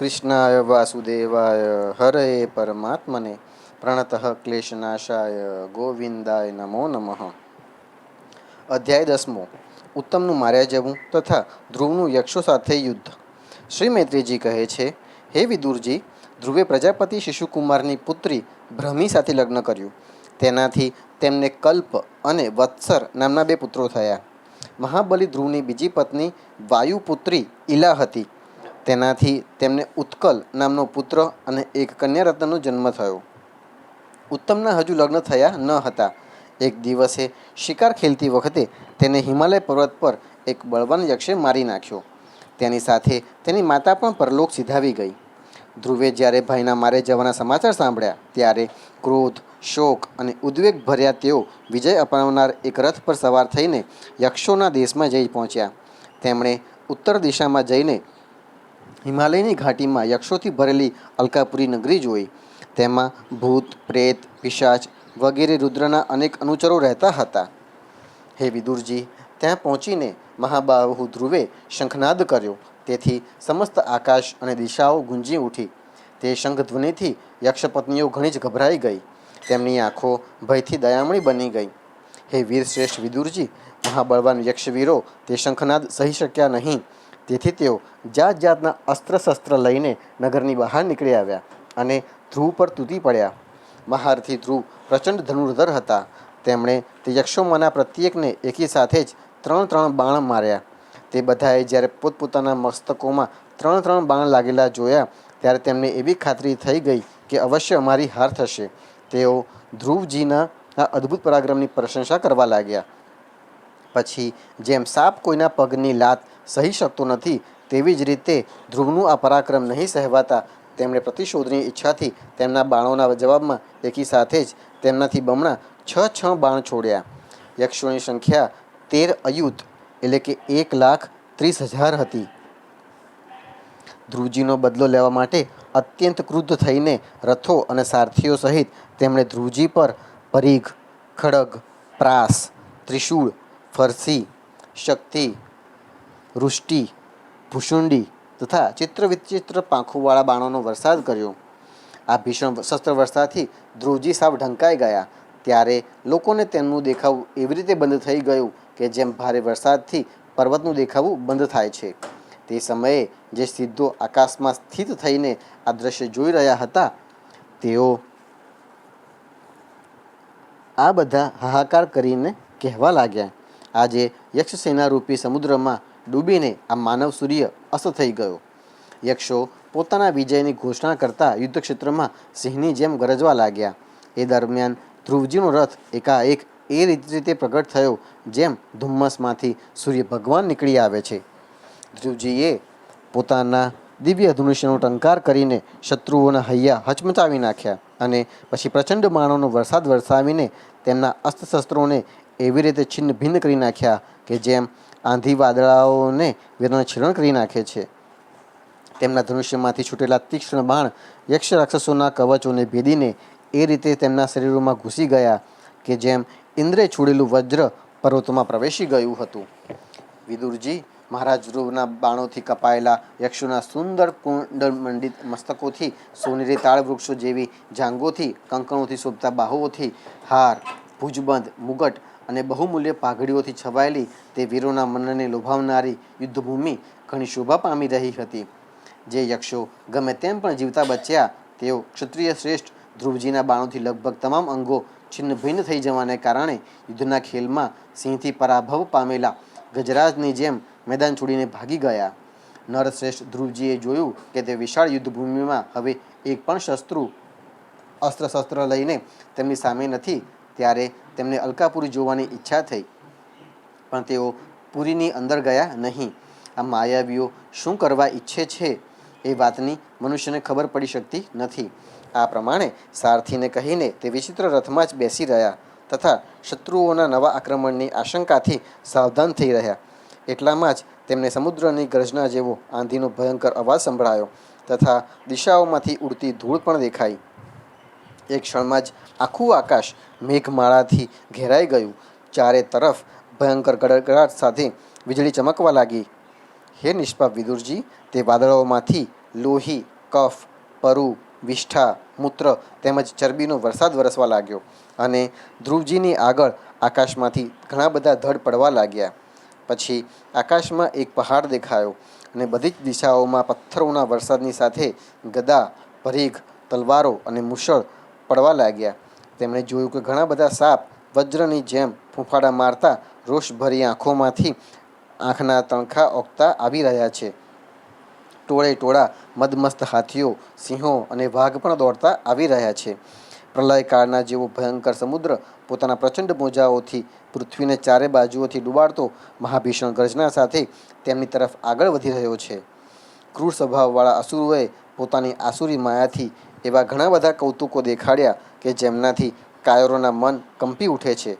कृष्णाय वासुदेवाय हरये परमात्मने प्रणतः क्लेशनाशाय गोविंदाय नमो नमः। અધ્યાય 10 ઉત્તમનું માર્યા જવું તથા ધ્રુવનું યક્ષો સાથે યુદ્ધ। શ્રી મૈત્રીજી કહે છે, હે વિદુરજી, ધ્રુવે પ્રજાપતિ શિશુકુમારની પુત્રી ભ્રમી સાથે લગ્ન કર્યું। તેનાથી તેમને કલ્પ અને વત્સર નામના બે પુત્રો થયા। મહાબલી ધ્રુવની બીજી પત્ની વાયુપુત્રી ઈલા હતી। તેનાથી તેમને ઉત્કલ નામનો પુત્ર અને એક કન્યારત્નનો જન્મ થયો। ઉત્તમના હજુ લગ્ન થયા ન હતા। એક દિવસે શિકાર ખેલતી વખતે તેને હિમાલય પર્વત પર એક બળવાન યક્ષે મારી નાખ્યો। તેની સાથે તેની માતા પણ પરલોક સિધાવી ગઈ। ધ્રુવે જ્યારે ભાઈના મારે જવાના સમાચાર સાંભળ્યા ત્યારે ક્રોધ, શોક અને ઉદ્વેગ ભર્યા તેઓ વિજય અપાવનાર એક રથ પર સવાર થઈને યક્ષોના દેશમાં જઈ પહોંચ્યા। તેમણે ઉત્તર દિશામાં જઈને હિમાલયની ઘાટીમાં યક્ષોથી ભરેલી અલકાપુરી નગરી જોઈ। તેમાં ભૂત, પ્રેત, પિશાચ વગેરે રુદ્રના અનેક અનુચરો રહેતા હતા। હે વિદુરજી, ત્યાં પહોંચીને મહાબાહુ ધ્રુવે શંખનાદ કર્યો, તેથી સમસ્ત આકાશ અને દિશાઓ ગુંજી ઉઠી। તે શંખધ્વનિથી યક્ષપત્નીઓ ઘણી જ ગભરાઈ ગઈ। તેમની આંખો ભયથી દયામણી બની ગઈ। હે વીરશ્રેષ્ઠ વિદુરજી, મહાબળવાન યક્ષવીરો તે શંખનાદ સહી શક્યા નહીં, તેથી તેઓ જાત જાતના અસ્ત્ર શસ્ત્ર લઈને નગરની બહાર નીકળી આવ્યા અને ધ્રુવ પર તૂટી પડ્યા। મહારથી ધ્રુવ પ્રચંડ ધનુર્ધર હતા। તેમણે તે યક્ષોમાંના પ્રત્યેકને એકી સાથે જ 3 બાણ માર્યા। તે બધાએ જ્યારે પોતપોતાના મસ્તકોમાં 3 બાણ લાગેલા જોયા ત્યારે તેમને એવી ખાતરી થઈ ગઈ કે અવશ્ય અમારી હાર થશે। તેઓ ધ્રુવજીના આ અદ્ભુત પરાક્રમની પ્રશંસા કરવા લાગ્યા। પછી જેમ સાપ કોઈના પગની લાત સહી શકતો નથી, તેવી જ રીતે ધ્રુવનું આ પરાક્રમ નહીં સહેવાતા તેમણે પ્રતિશોધની ઈચ્છાથી તેમના બાણોના જવાબમાં એકી સાથે જ તેમનાથી બમણા 6 બાણ છોડ્યા। યક્ષોની સંખ્યા 13 અયુત એટલે કે 1,30,000 હતી। ધ્રુવજીનો બદલો લેવા માટે અત્યંત ક્રુદ્ધ થઈને રથો અને સારથીઓ સહિત તેમણે ધ્રુવજી પર પરીઘ, ખડગ, પ્રાસ, ત્રિશૂળ, ફરસી, શક્તિ, વૃષ્ટિ, ભૂષુંડી તથા ચિત્ર વિચિત્ર પાંખોવાળા બાણોનો વરસાદ કર્યો। આ ભીષણ શસ્ત્ર વર્ષાથી ધ્રુવજી સાવ ઢંકાઈ ગયા। ત્યારે લોકોને તેમનું દેખાવું એવી રીતે બંધ થઈ ગયું કે જેમ ભારે વરસાદથી પર્વતનું દેખાવું બંધ થાય છે। તે સમયે જે સિદ્ધો આકાશમાં સ્થિત થઈને આ દ્રશ્ય જોઈ રહ્યા હતા તેઓ આ બધા હાહાકાર કરીને કહેવા લાગ્યા, આજે યક્ષસેનારૂપી સમુદ્રમાં ડૂબીને આ માનવ સૂર્ય અસ્ત થઈ ગયો। યક્ષો પોતાના વિજયની ઘોષણા કરતા યુદ્ધક્ષેત્રમાં સિંહની જેમ ગરજવા લાગ્યા। એ દરમિયાન ધ્રુવજીનો રથ એકાએક એ રીતે પ્રગટ થયો જેમ ધુમ્મસમાંથી સૂર્ય ભગવાન નીકળી આવે છે। ધ્રુવજીએ પોતાના દિવ્ય ધનુષ્યનો ટંકાર કરીને શત્રુઓના હૈયા હચમચાવી નાખ્યા અને પછી પ્રચંડ બાણોનો વરસાદ વરસાવીને તેમના અસ્ત્રશસ્ત્રોને એવી રીતે છિન્ન ભિન્ન કરી નાખ્યા કે જેમ આંધી વાદળાઓને વેદનાછીરણ કરી નાખે છે। તેમના ધનુષ્યમાંથી છૂટેલા તીક્ષ્ણ બાણ યક્ષ રાક્ષસોના કવચોને ભેદીને એ રીતે તેમના શરીરોમાં ઘૂસી ગયા કે જેમ ઇન્દ્રે છોડેલું વજ્ર પર્વતોમાં પ્રવેશી ગયું હતું। વિદુરજી, મહારાજ ધ્રુવના બાણોથી કપાયેલા યક્ષોના સુંદર કુંડળમંડિત મસ્તકોથી, સોનેરી તાળ વૃક્ષો જેવી જાંગોથી, કંકણોથી શોભતા બાહુઓથી, હાર, ભુજબંધ, મુગટ અને બહુમૂલ્ય પાઘડીઓથી છવાયેલી તે વીરોના મનને લોભાવનારી યુદ્ધભૂમિ ઘણી શોભા પામી રહી હતી। જે યક્ષો ગમે તેમ પણ જીવતા બચ્યા તેઓ ક્ષત્રિય શ્રેષ્ઠ ધ્રુવજીના બાણોથી લગભગ તમામ અંગો છિન્ન ભિન્ન થઈ જવાને કારણે યુદ્ધના ખેલમાં સિંહથી પરાભવ પામેલા ગજરાજની જેમ મેદાન છોડીને ભાગી ગયા। નરશ્રેષ્ઠ ધ્રુવજીએ જોયું કે તે વિશાળ યુદ્ધભૂમિમાં હવે એક પણ અસ્ત્ર શસ્ત્ર લઈને તેમની સામે નથી, ત્યારે તેમને અલકાપુરી જોવાની ઈચ્છા થઈ, પણ તેઓ પુરીની અંદર ગયા નહીં। આ માયાવીઓ શું કરવા ઈચ્છે છે એ વાતની મનુષ્યને ખબર પડી શકતી નથી। આ પ્રમાણે સારથીને કહીને તે વિચિત્ર રથમાં જ બેસી રહ્યા તથા શત્રુઓના નવા આક્રમણની આશંકાથી સાવધાન થઈ રહ્યા। એટલામાં જ તેમને સમુદ્રની ગર્જના જેવો આંધીનો ભયંકર અવાજ સંભળાયો તથા દિશાઓમાંથી ઉડતી ધૂળ પણ દેખાઈ। એક ક્ષણમાં જ આખું આકાશ મેઘમાળાથી ઘેરાઈ ગયું। ચારે તરફ ભયંકર ગડગડાટ સાથે વીજળી ચમકવા લાગી। હે નિષ્પાપ વિદુરજી, તે વાદળોમાંથી લોહી, કફ, પરુ, વિષ્ઠા, મૂત્ર તેમજ ચરબીનો વરસાદ વરસવા લાગ્યો અને ધ્રુવજીની આગળ આકાશમાંથી ઘણા બધા ધડ પડવા લાગ્યા. પછી આકાશમાં એક પહાડ દેખાયો અને બધી જ દિશાઓમાં પથ્થરોના વરસાદની સાથે ગદા, ભરીખ, તલવારો અને મુશળ પડવા લાગ્યા. તેમણે જોયું કે ઘણા બધા સાપ વજ્રની જેમ ફૂંફાડા મારતા રોષભરી આંખોમાંથી આંખના તણખા ઓગતા આવી રહ્યા છે. ટોળે ટોળા મદમસ્ત હાથીઓ, સિંહો અને વાઘ પણ દોડતા આવી રહ્યા છે. પ્રલયકાળના જેવો ભયંકર સમુદ્ર પોતાના પ્રચંડ મોજાઓથી પૃથ્વીને ચારે બાજુઓથી ડૂબાડતો મહાભીષણ ગર્જના સાથે તેમની તરફ આગળ વધી રહ્યો છે. ક્રૂર સ્વભાવવાળા અસુરોએ પોતાની આસુરી માયાથી એવા ઘણા બધા કૌતુકો દેખાડ્યા કે જેમનાથી કાયરોના મન કંપી ઉઠે છે.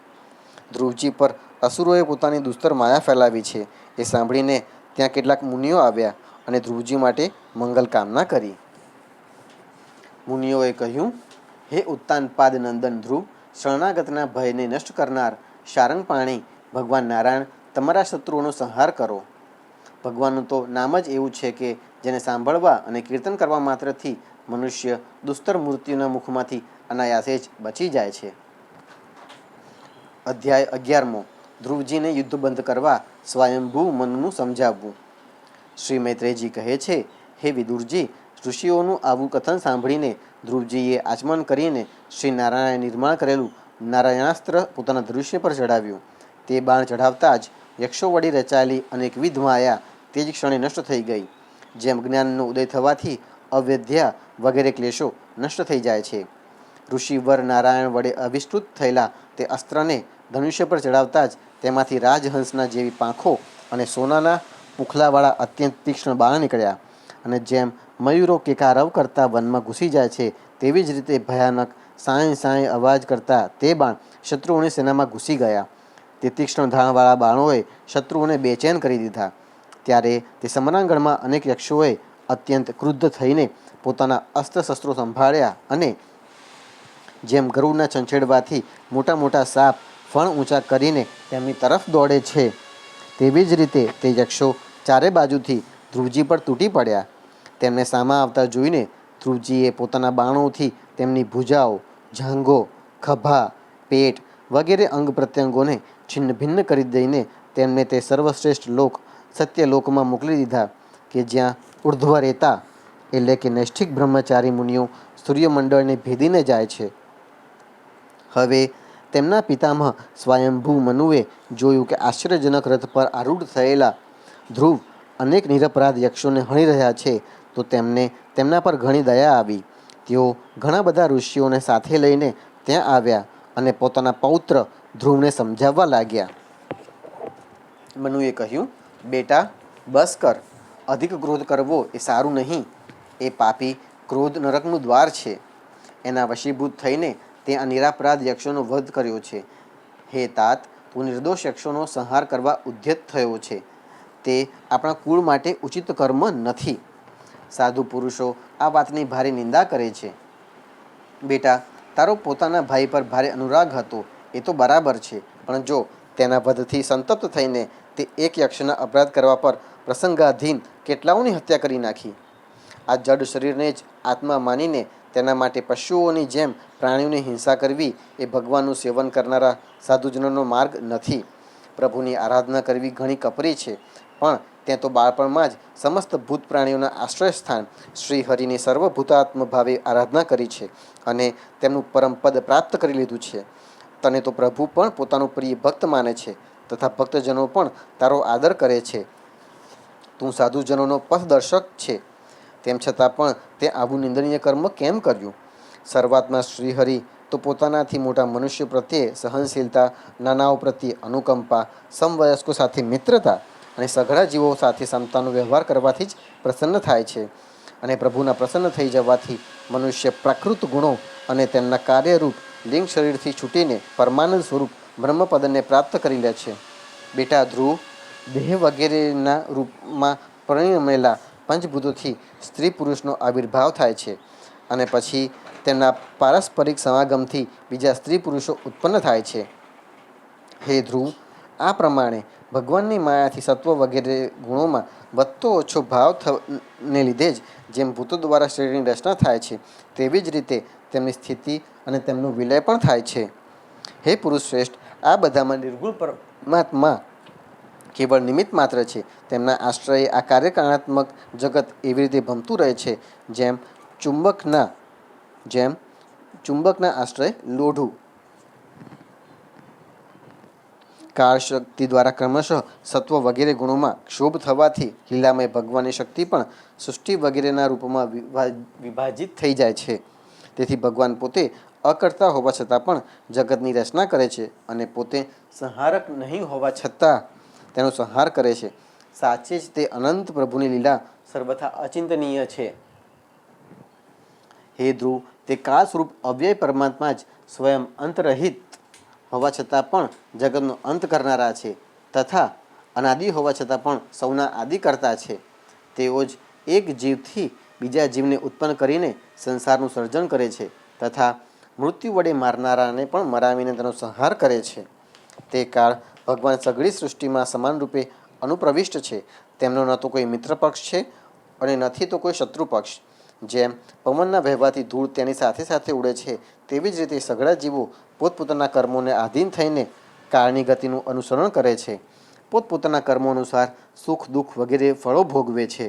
ધ્રુવજી પર અસુરોએ પોતાની દુસ્તર માયા ફેલાવી છે એ સાંભળીને ત્યાં કેટલાક મુનિઓ આવ્યા અને ધ્રુવજી માટે મંગલ કામના કરી. મુનિઓએ કહ્યું, હે ઉત્તાનપાદ નંદન ધ્રુવ, શરણાગતના ભયને નષ્ટ કરનાર શારંગ પાણી ભગવાન નારાયણ તમારા શત્રુઓનો સંહાર કરો. ભગવાનનું તો નામ જ એવું છે કે જેને સાંભળવા અને કીર્તન કરવા માત્રથી મનુષ્ય દુસ્તર મૂર્તિઓના મુખમાંથી અનાયાસે જ બચી જાય છે. અધ્યાય 11મો. ધ્રુવજીને યુદ્ધ બંધ કરવા સ્વયંભૂ મનનું સમજાવવું. શ્રી મૈત્રેયજી કહે છે, હે વિદુરજી, ઋષિઓનું આવું કથન સાંભળીને ધ્રુવજીએ આચમન કરીને શ્રી નારાયણે નિર્માણ કરેલું નારાયણાસ્ત્ર પોતાના ધનુષ્ય પર ચઢાવ્યું. તે બાણ ચઢાવતા જ યક્ષો વડી રચાયેલી અનેકવિધ માયા તે જ ક્ષણે નષ્ટ થઈ ગઈ. જેમ જ્ઞાનનો ઉદય થવાથી અવેદ્યા વગેરે ક્લેશો નષ્ટ થઈ જાય છે. ઋષિવર નારાયણ વડે અવિષ્કૃત થયેલા તે અસ્ત્રને ધનુષ્ય પર ચડાવતા જ તેમાંથી રાજહંસના જેવી પાંખો અને સોનાના પુખલાવાળા અત્યંત તીક્ષ્ણ બાણ નીકળ્યા અને જેમ મયુરો કેકારવ કરતા વનમાં ઘૂસી જાય છે તેવી જ રીતે ભયાનક સાંય સાંય અવાજ કરતા તે બાણ શત્રુઓની સેનામાં ઘૂસી ગયા. તે તીક્ષ્ણ ધાણવાળા બાણોએ શત્રુઓને બેચેન કરી દીધા. ત્યારે તે સમરાંગણમાં અનેક યક્ષોએ અત્યંત ક્રુદ્ધ થઈને પોતાના અસ્ત્ર શસ્ત્રો સંભાળ્યા અને જેમ ગરુડના છંછેડવાથી મોટા મોટા સાપ ફણ ઊંચા કરીને તેમની તરફ દોડે છે તેવી જ રીતે તે યક્ષો ચારે બાજુથી ધ્રુવજી પર તૂટી પડ્યા. તેમને સામા આવતા જોઈને ધ્રુવજીએ પોતાના બાણોથી તેમની ભુજાઓ, જાંઘો, ખભા, પેટ વગેરે અંગ પ્રત્યંગોને છિન્ન ભિન્ન કરી દઈને તેમને તે સર્વશ્રેષ્ઠ લોક સત્યલોકમાં મોકલી દીધા કે જ્યાં ઉર્ધ્વરેતા એટલે કે નૈષ્ઠિક બ્રહ્મચારી મુનિઓ સૂર્યમંડળને ભેદીને જાય છે. હવે તેમના પિતામહ સ્વયંભૂ મનુએ જોયું કે આશ્ચર્યજનક રથ પર આરૂઢ થયેલા ધ્રુવ અનેક નિરપરાધ યક્ષોને હણી રહ્યા છે તો તેમને તેમના પર ઘણી દયા આવી. તેઓ ઘણા બધા ઋષિઓને સાથે લઈને ત્યાં આવ્યા અને પોતાના પૌત્ર ધ્રુવને સમજાવવા લાગ્યા. મનુએ કહ્યું, બેટા, બસ કર. અધિક ક્રોધ કરવો એ સારું નહીં. એ પાપી ક્રોધ નરકનું દ્વાર છે. એના વશીભૂત થઈને તે આ નિરાપરાધ યક્ષોનો વધ કર્યો છે. હે તાત, તું નિર્દોષ યક્ષોનો સંહાર કરવા ઉદ્યત થયો છે. તે આપણા કુળ માટે ઉચિત કર્મ નથી. સાધુ પુરુષો આ વાતની ભારે નિંદા કરે છે. બેટા, તારો પોતાના ભાઈ પર ભારે અનુરાગ હતો એ તો બરાબર છે, પણ જો તેના વધથી સંતપ્ત થઈને તે એક યક્ષના અપરાધ કરવા પર પ્રસંગાધીન કેટલાઓની હત્યા કરી નાખી. આ જડ શરીરને જ આત્મા માનીને તેના માટે પશુઓની જેમ પ્રાણીઓની હિંસા કરવી એ ભગવાનનું સેવન કરનારા સાધુજનોનો માર્ગ નથી. પ્રભુની આરાધના કરવી ઘણી કપરી છે, પણ ત્યાં તો બાળપણમાં જ સમસ્ત ભૂત પ્રાણીઓના આશ્રય સ્થાન શ્રી હરિની સર્વભૂતાત્મ ભાવે આરાધના કરી છે અને તેમનું પરમ પદ પ્રાપ્ત કરી લીધું છે. તને તો પ્રભુ પણ પોતાનું પ્રિય ભક્ત માને છે તથા ભક્તજનો પણ તારો આદર કરે છે. તું સાધુજનોનો પથદર્શક છે, તેમ છતાં પણ તે આવું નિંદનીય કર્મ કેમ કર્યું? શરૂઆતમાં શ્રીહરિ તો પોતાનાથી મોટા મનુષ્ય પ્રત્યે સહનશીલતા, નાનાઓ પ્રત્યે અનુકંપા, સમવયસ્કો સાથે મિત્રતા અને સઘળા જીવો સાથે સમતાનો વ્યવહાર કરવાથી જ પ્રસન્ન થાય છે. અને પ્રભુના પ્રસન્ન થઈ જવાથી મનુષ્ય પ્રાકૃત ગુણો અને તેમના કાર્યરૂપ લિંગ શરીરથી છૂટીને પરમાનંદ સ્વરૂપ બ્રહ્મપદને પ્રાપ્ત કરી લે છે. બેટા ધ્રુવ, દેહ વગેરેના રૂપમાં પરિણમેલા પંચભૂતોથી સ્ત્રી પુરુષનો આવિર્ભાવ થાય છે અને પછી તેમના પારસ્પરિક સમાગમથી બીજા સ્ત્રી પુરુષો ઉત્પન્ન થાય છે. હે ધ્રુવ, આ પ્રમાણે ભગવાનની માયાથી સત્વ વગેરે ગુણોમાં વધતો ઓછો ભાવ ને લીધે જ જેમ ભૂતો દ્વારા શરીરની રચના થાય છે, તેવી જ રીતે તેમની સ્થિતિ અને તેમનું વિલય પણ થાય છે. હે પુરુષ શ્રેષ્ઠ, આ બધામાં નિર્ગુણ પરમાત્મા કેવળ નિમિત્ત માત્ર છે. તેમના આશ્રયે આ કાર્યકારણાત્મક જગત એવી રીતે ભમતું રહે છે જેમ ચુંબકના આશ્રય લોઢું. કાળ શક્તિ દ્વારા ક્રમશઃ સત્વ વગેરે ગુણોમાં ક્ષોભ થવાથી લીલામય ભગવાનની શક્તિ પણ સૃષ્ટિ વગેરેના રૂપમાં વિભાજિત થઈ જાય છે. તેથી ભગવાન પોતે અકર્તા હોવા છતાં પણ જગતની રચના કરે છે અને પોતે સંહારક નહીં હોવા છતાં તેનો સંહાર કરે છે. સાચે જ તે અનંત પ્રભુની લીલા સર્વથા અચિંતનીય છે. હે ધ્રુવ, તે કાળ સ્વરૂપ અવ્યય પરમાત્મા જ સ્વયં અંતરહિત હોવા છતાં પણ જગતનો અંત કરનારા છે તથા અનાદિ હોવા છતાં પણ સૌના આદિ કરતા છે. તેઓ જ એક જીવથી બીજા જીવને ઉત્પન્ન કરીને સંસારનું સર્જન કરે છે તથા મૃત્યુ વડે મારનારાને પણ મરાવીને તેનો સંહાર કરે છે. તે કાળ ભગવાન સઘળી સૃષ્ટિમાં સમાનરૂપે અનુપ્રવિષ્ટ છે. તેમનો ન તો કોઈ મિત્ર પક્ષ છે અને નથી તો કોઈ શત્રુ પક્ષ. જેમ પવનના વહેવાથી ધૂળ તેની સાથે સાથે ઉડે છે, તેવી જ રીતે સઘળા જીવો પોતપોતાના કર્મોને આધીન થઈને કાળની ગતિનું અનુસરણ કરે છે. પોતપોતાના કર્મો અનુસાર સુખ દુઃખ વગેરે ફળો ભોગવે છે.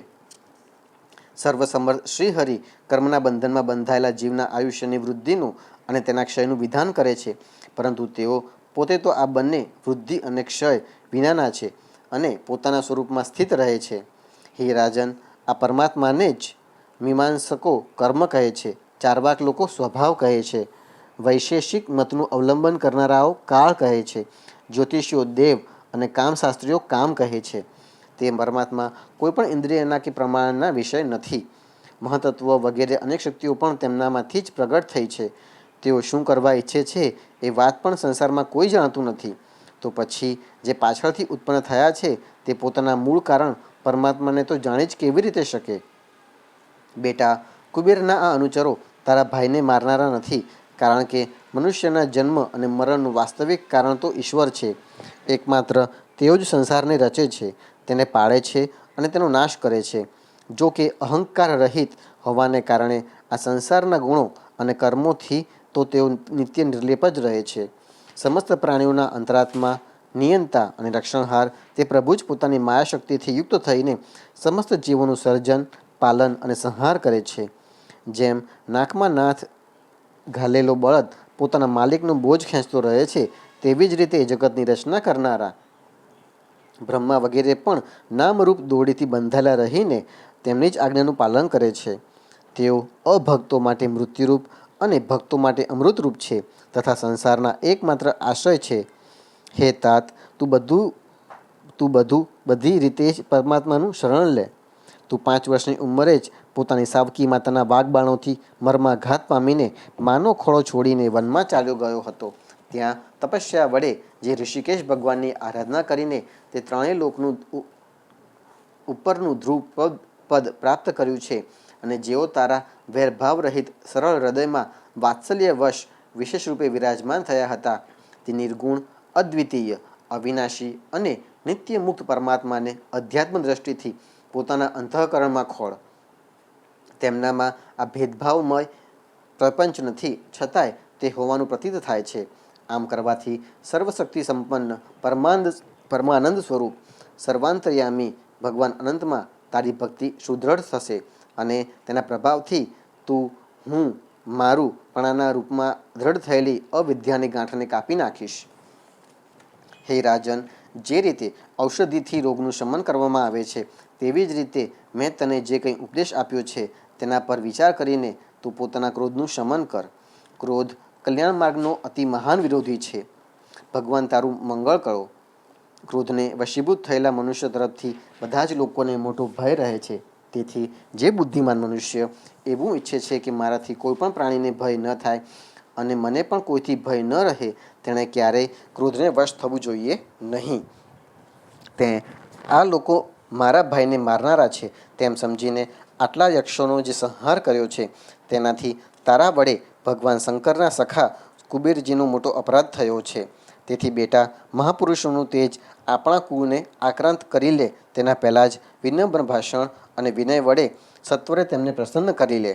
સર્વસમર્થ શ્રીહરિ કર્મના બંધનમાં બંધાયેલા જીવના આયુષ્યની વૃદ્ધિનું અને તેના ક્ષયનું વિધાન કરે છે, પરંતુ તેઓ પોતે તો આ બંને વૃદ્ધિ અને ક્ષય વિનાના છે અને પોતાના સ્વરૂપમાં સ્થિત રહે છે. હે રાજન, આ પરમાત્માને જ મીમાંસકો કર્મ કહે છે, ચાર્વાક લોકો સ્વભાવ કહે છે, વૈશેષિક મતનું અવલંબન કરનારાઓ કાળ કહે છે, જ્યોતિષીઓ દેવ અને કામશાસ્ત્રીઓ કામ કહે છે. તે પરમાત્મા કોઈપણ ઇન્દ્રિયના કે પ્રમાણના વિષય નથી. મહતત્વ વગેરે અનેક શક્તિઓ પણ તેમનામાંથી જ પ્રગટ થઈ છે. તેઓ શું કરવા ઈચ્છે છે એ વાત પણ સંસારમાં કોઈ જાણતું નથી. તો પછી જે પાછળથી ઉત્પન્ન થયા છે તે પોતાના મૂળ કારણ પરમાત્માને તો જાણી જ કેવી રીતે શકે? બેટા, કુબેરના આ અનુચરો તારા ભાઈને મારનારા નથી, કારણ કે મનુષ્યના જન્મ અને મરણનું વાસ્તવિક કારણ તો ઈશ્વર છે. એકમાત્ર તેઓ જ સંસારને રચે છે, તેને પાળે છે અને તેનો નાશ કરે છે. જો કે અહંકાર રહિત હોવાને કારણે આ સંસારના ગુણો અને કર્મોથી તો તેઓ નિત્ય નિર્લેપ જ રહે છે. સમસ્ત પ્રાણીઓના અંતરાત્મા, નિયંતા અને રક્ષણહાર તે પ્રભુ જ પોતાની માયાશક્તિથી યુક્ત થઈને સમસ્ત જીવોનું સર્જન, પાલન અને સંહાર કરે છે. જેમ નાકમાં નાથ ઘાલેલો બળદ પોતાના માલિકનો બોજ ખેંચતો રહે છે, તેવી જ રીતે જગતની રચના કરનારા બ્રહ્મા વગેરે પણ નામરૂપ દોરડીથી બંધાયેલા રહીને તેમની જ આજ્ઞાનું પાલન કરે છે. તેઓ અભક્તો માટે મૃત્યુરૂપ અને ભક્તો માટે અમૃતરૂપ છે તથા સંસારના એકમાત્ર આશ્રય છે. હે તાત, તું બધી રીતે જ પરમાત્માનું શરણ લે. તું 5 વર્ષની ઉંમરે જ પોતાની સાવકી માતાના વાગબાણોથી મર્માઘાત પામીને માનો ખોળો છોડીને વનમાં ચાલ્યો ગયો હતો. ત્યાં તપસ્યા વડે જે ઋષિકેશ ભગવાનની આરાધના કરીને તે ત્રણેય લોકનું ઉપરનું ધ્રુવ પદ પ્રાપ્ત કર્યું છે અને જેઓ તારા વેરભાવ રહિત સરળ હૃદયમાં વાત્સલ્યવશ વિશેષ રૂપે વિરાજમાન થયા હતા, તે નિર્ગુણ, અદ્વિતીય, અવિનાશી અને નિત્ય મુક્ત પરમાત્માને અધ્યાત્મ દ્રષ્ટિથી પોતાના અંતઃકરણમાં ખોળ. તેમનામાં આ ભેદભાવમય પ્રપંચ નથી, છતાંય તે હોવાનું પ્રતીત થાય છે. આમ કરવાથી સર્વશક્તિ સંપન્ન પરમાનંદ સ્વરૂપ સર્વાંતર્યામી ભગવાન અનંતમાં તારી ભક્તિ સુદૃઢ થશે અને તેના પ્રભાવથી તું હું મારું પણાના રૂપમાં દ્રઢ થયેલી અવિદ્યાની ગાંઠને કાપી નાખીશ. હે રાજન, જે રીતે ઔષધિથી રોગનું શમન કરવામાં આવે છે, તેવી જ રીતે મેં તને જે કંઈ ઉપદેશ આપ્યો છે તેના પર વિચાર કરીને તું પોતાના ક્રોધનું શમન કર. ક્રોધ કલ્યાણ માર્ગનો અતિ મહાન વિરોધી છે. ભગવાન તારું મંગળ કરો. ક્રોધને વશીભૂત થયેલા મનુષ્ય તરફથી બધા જ લોકોને મોટો ભય રહે છે. તેથી જે બુદ્ધિમાન મનુષ્ય એવું ઈચ્છે છે કે મારાથી કોઈ પણ પ્રાણીને ભય ન થાય અને મને પણ કોઈથી ભય ન રહે, તેણે ક્યારેય ક્રોધને વશ થવું જોઈએ નહીં. તે આ લોકો મારા ભાઈને મારનારા છે તેમ સમજીને આટલા યક્ષોનો જે સંહાર કર્યો છે, તેનાથી તારા વડે ભગવાન શંકરના સખા કુબેરજીનો મોટો અપરાધ થયો છે. તેથી બેટા, મહાપુરુષોનું તેજ આપણા કુળને આક્રાંત કરી લે તેના પહેલાં જ વિનમ્ર ભાષણ અને વિનય વડે સત્વરે તેમને પ્રસન્ન કરી લે.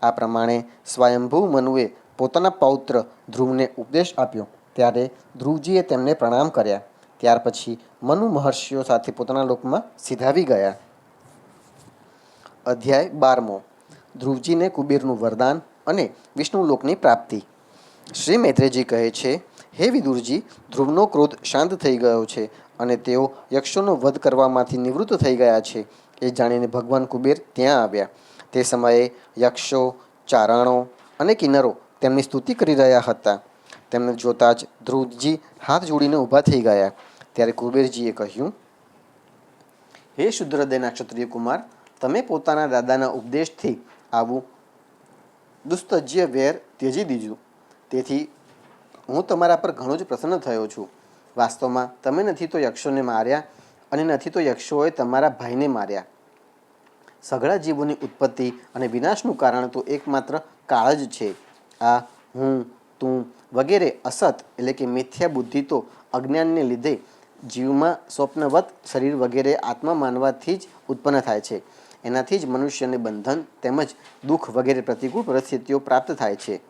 આ પ્રમાણે સ્વયંભૂ મનુએ પોતાના પૌત્ર ધ્રુવને ઉપદેશ આપ્યો. ત્યારે ધ્રુવજીએ તેમને પ્રણામ કર્યા. ત્યાર પછી મનુ મહર્ષિઓ સાથે પોતાના લોકમાં સિધાવી ગયા. અધ્યાય 12મો. ધ્રુવજીને કુબેરનું વરદાન અને વિષ્ણુલોકની પ્રાપ્તિ. શ્રી મૈત્રેયજી કહે છે, હે વિદુરજી, ધ્રુવનો ક્રોધ શાંત થઈ ગયો છે અને તેઓ યક્ષોનો વધ કરવામાંથી નિવૃત્ત થઈ ગયા છે. એ જાણીને ભગવાન કુબેર ત્યાં આવ્યા. તે સમયે યક્ષો, ચારણો અને કિન્નરો તેમની સ્તુતિ કરી રહ્યા હતા. તેમને જોતાં જ ધ્રુવજી હાથ જોડીને ઊભા થઈ ગયા. ત્યારે કુબેરજીએ કહ્યું, હે શુદ્રહૃદયના ક્ષત્રિય કુમાર, તમે પોતાના દાદાના ઉપદેશથી આવું દુસ્તજ્ય વેર ત્યજી દીધું. તેથી હું તમારા પર ઘણો જ પ્રસન્ન થયો છું. વાસ્તવમાં તમે નથી તો યક્ષોને માર્યા અને નથી તો યક્ષોએ તમારા ભાઈને માર્યા. સઘળા જીવોની ઉત્પત્તિ અને વિનાશનું કારણ તો એકમાત્ર કાળ જ છે. આ હું, તું વગેરે અસત એટલે કે મિથ્યા બુદ્ધિ તો અજ્ઞાનને લીધે જીવમાં સ્વપ્નવત શરીર વગેરે આત્મા માનવાથી જ ઉત્પન્ન થાય છે. એનાથી જ મનુષ્યને બંધન તેમજ દુઃખ વગેરે પ્રતિકૂળ પરિસ્થિતિઓ પ્રાપ્ત થાય છે.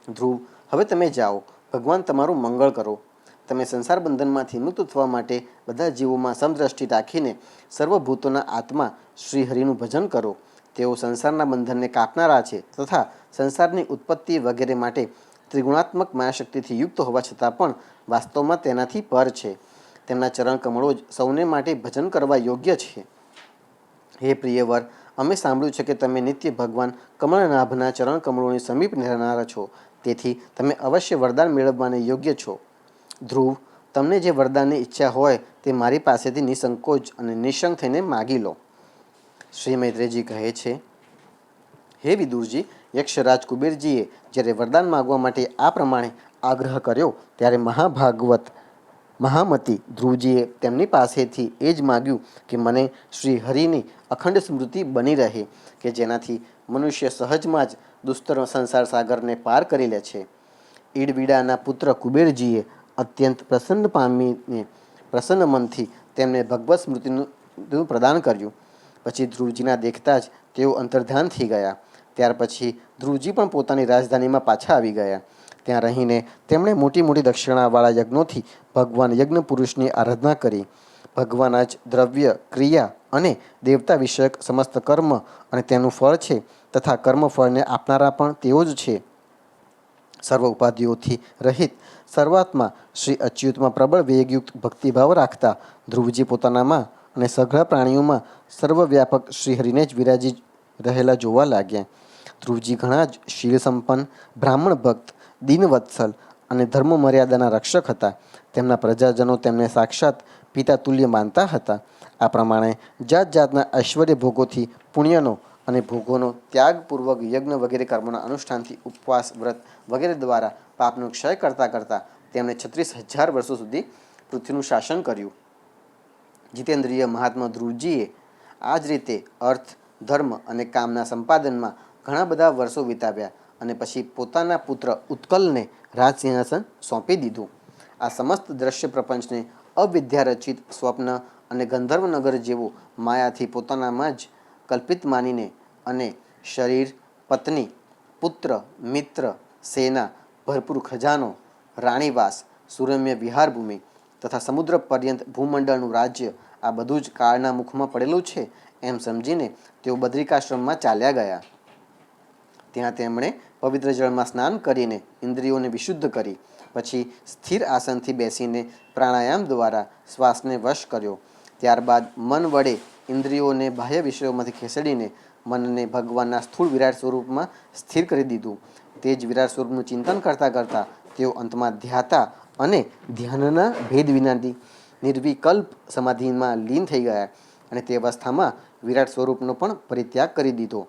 ધ્રુવ, હવે તમે જાઓ, ભગવાન તમારું મંગળ કરો. તમે સંસાર બંધનમાંથી મુક્ત થવા માટે બધા જીવોમાં સમદ્રષ્ટિ રાખીને સર્વભૂતોના આત્મા શ્રી હરિનું ભજન કરો. તેઓ સંસારના બંધનને કાપનારા છે તથા સંસારની ઉત્પત્તિ વગેરે માટે ત્રિગુણાત્મક માયાશક્તિથી યુક્ત હોવા છતાં પણ વાસ્તવમાં તેનાથી પર છે. તેમના ચરણ કમળો જ સૌને માટે ભજન કરવા યોગ્ય છે. હે પ્રિયવર, અમે સાંભળ્યું છે કે તમે નિત્ય ભગવાન કમળનાભના ચરણ કમળોની સમીપ રહેનારા છો. તેથી તમે અવશ્ય વરદાન મેળવવાને યોગ્ય છો. ધ્રુવ, તમને જે વરદાનની ઈચ્છા હોય તે મારી પાસેથી નિસંકોચ અને નિઃશંક થઈને માગી લો. શ્રી મૈત્રેયજી કહે છે, હે વિદુરજી, યક્ષરાજ કુબેરજીએ જ્યારે વરદાન માગવા માટે આ પ્રમાણે આગ્રહ કર્યો ત્યારે મહામતી ધ્રુવજીએ તેમની પાસેથી એ જ માગ્યું કે મને શ્રી હરિની અખંડ સ્મૃતિ બની રહે કે જેનાથી મનુષ્ય સહજમાં જ દુસ્તર સંસાર સાગરને પાર કરી લે છે. ઈડવીડાના પુત્ર કુબેરજીએ અત્યંત પ્રસન્ન પામીને પ્રસન્ન મનથી તેમને ભગવત સ્મૃતિનું પ્રદાન કર્યું. પછી ધ્રુવજીના દેખતા જ તેઓ અંતર્ધ્યાન થઈ ગયા. ત્યાર પછી ધ્રુવજી પણ પોતાની રાજધાનીમાં પાછા આવી ગયા. ત્યાં રહીને તેમણે મોટી મોટી દક્ષિણાવાળા યજ્ઞોથી ભગવાન યજ્ઞ પુરુષની આરાધના કરી. ભગવાન જ દ્રવ્ય, ક્રિયા અને દેવતા વિષયક સમસ્ત કર્મ અને તેનું ફળ છે તથા કર્મફળને આપનારા પણ તેઓ જ છે. સર્વ ઉપાધિઓથી રહિત સર્વાત્મા શ્રી અચ્યુતમાં પ્રબળ વેગયુક્ત ભક્તિભાવ રાખતા ધ્રુવજી પોતાનામાં અને સઘળા પ્રાણીઓમાં સર્વવ્યાપક શ્રીહરિને જ વિરાજી રહેલા જોવા લાગ્યા. ધ્રુવજી ઘણા જ શીલ સંપન્ન, બ્રાહ્મણ ભક્ત, દીનવત્સલ અને ધર્મ મર્યાદાના રક્ષક હતા. તેમના પ્રજાજનો તેમને સાક્ષાત પિતા તુલ્ય માનતા હતા. આ પ્રમાણે જાત જાતના ઐશ્વર્ય ભોગોથી, પુણ્યનો અને ભોગોનો ત્યાગપૂર્વક યજ્ઞ વગેરે કર્મોના અનુષ્ઠાનથી, ઉપવાસ, વ્રત વગેરે દ્વારા પાપનો ક્ષય કરતાં કરતાં તેમણે 36,000 વર્ષો સુધી પૃથ્વીનું શાસન કર્યું. જીતેન્દ્રિય મહાત્મા ધ્રુવજીએ આ જ રીતે અર્થ, ધર્મ અને કામના સંપાદનમાં ઘણા બધા વર્ષો વિતાવ્યા અને પછી પોતાના પુત્ર ઉત્કલને રાજસિંહાસન સોંપી દીધું. આ સમસ્ત દ્રશ્ય પ્રપંચને અવિદ્યારચિત સ્વપ્ન અને ગંધર્વનગર જેવો માયાથી પોતાનામાં જ કલ્પિત માનીને અને શરીર, પત્ની, પુત્ર, મિત્ર, સેના, ભરપૂર ખજાનો, રાણીવાસ, સુરમ્ય વિહારભૂમિ તથા સમુદ્ર પર્યંત ભૂમંડળનું રાજ્ય આ બધું જ કાળના મુખમાં પડેલું છે એમ સમજીને તેઓ બદ્રિકાશ્રમમાં ચાલ્યા ગયા. ત્યાં તેમણે પવિત્ર જળમાં સ્નાન કરીને ઇન્દ્રિયોને વિશુદ્ધ કરી. પછી સ્થિર આસનથી બેસીને પ્રાણાયામ દ્વારા શ્વાસને વશ કર્યો. ત્યારબાદ મન વડે ઇન્દ્રિયોને બાહ્ય વિષયોમાંથી ખેસડીને મનને ભગવાનના સ્થૂળ વિરાટ સ્વરૂપમાં સ્થિર કરી દીધું. તે જ વિરાટ સ્વરૂપનું ચિંતન કરતાં કરતાં તેઓ અંતમાં ધ્યાતા અને ધ્યાનના ભેદ વિનાની નિર્વિકલ્પ સમાધિમાં લીન થઈ ગયા અને તે અવસ્થામાં વિરાટ સ્વરૂપનો પણ પરિત્યાગ કરી દીધો.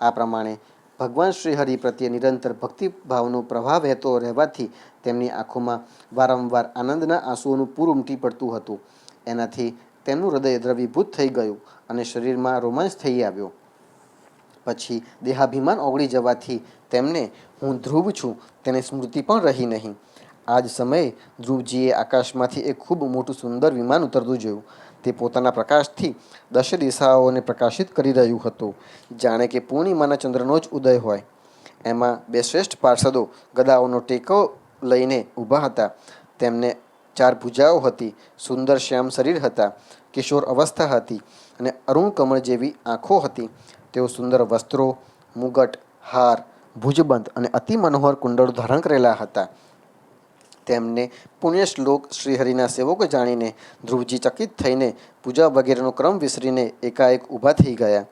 આ પ્રમાણે ભગવાન શ્રી હરિ પ્રત્યે નિરંતર ભક્તિભાવનો પ્રવાહ વહેતો રહેવાથી તેમની આંખોમાં વારંવાર આનંદના આંસુઓનું પૂર ઉમટી પડતું હતું. એનાથી તેમનું હૃદય દ્રવીભૂત થઈ ગયું અને શરીરમાં રોમાંચ થઈ આવ્યો. પછી દેહાભિમાન ઓગળી જવાથી તેમને હું ધ્રુવ છું તેની સ્મૃતિ પણ રહી નહીં. આ જ સમયે ધ્રુવજીએ આકાશમાંથી એક ખૂબ મોટું સુંદર વિમાન ઉતરતું જોયું. તે પોતાના પ્રકાશથી દશ દિશાઓને પ્રકાશિત કરી રહ્યું હતું, જાણે કે પૂર્ણિમાના ચંદ્રનો જ ઉદય હોય. એમાં બે શ્રેષ્ઠ પાર્ષદો ગદાઓનો ટેકો લઈને ઊભા હતા. તેમને 4 ભુજાઓ હતી, સુંદર શ્યામ શરીર હતા, કિશોર અવસ્થા હતી અને અરુણ કમળ જેવી આંખો હતી. તેઓ સુંદર વસ્ત્રો, મુગટ, હાર, ભુજબંધ અને અતિ મનોહર કુંડળો ધારણ કરેલા હતા. તેમને પુણ્યશ્લોક શ્રીહરિના સેવકો જાણીને ધ્રુવજી ચકિત થઈને પૂજા વગેરેનો ક્રમ વિસરીને એકાએક ઊભા થઈ ગયા.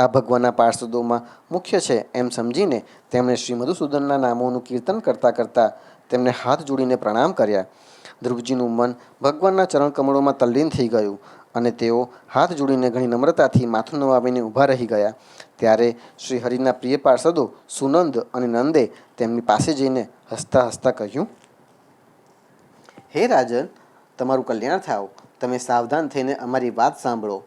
આ ભગવાનના પાર્ષદોમાં મુખ્ય છે એમ સમજીને તેમણે શ્રી મધુસૂદનના નામોનું કીર્તન કરતાં કરતાં તેમને હાથ જોડીને પ્રણામ કર્યા. ધ્રુવજીનું મન ભગવાનના ચરણકમળોમાં તલ્લીન થઈ ગયું અને તેઓ હાથ જોડીને ઘણી નમ્રતાથી માથું નમાવીને ઊભા રહી ગયા. ત્યારે શ્રી હરિના પ્રિય પાર્ષદો સુનંદ અને નંદે તેમની પાસે જઈને હસતા હસતા કહ્યું, હે રાજન, તમારું કલ્યાણ થાવ. તમે સાવધાન થઈને અમારી વાત સાંભળો.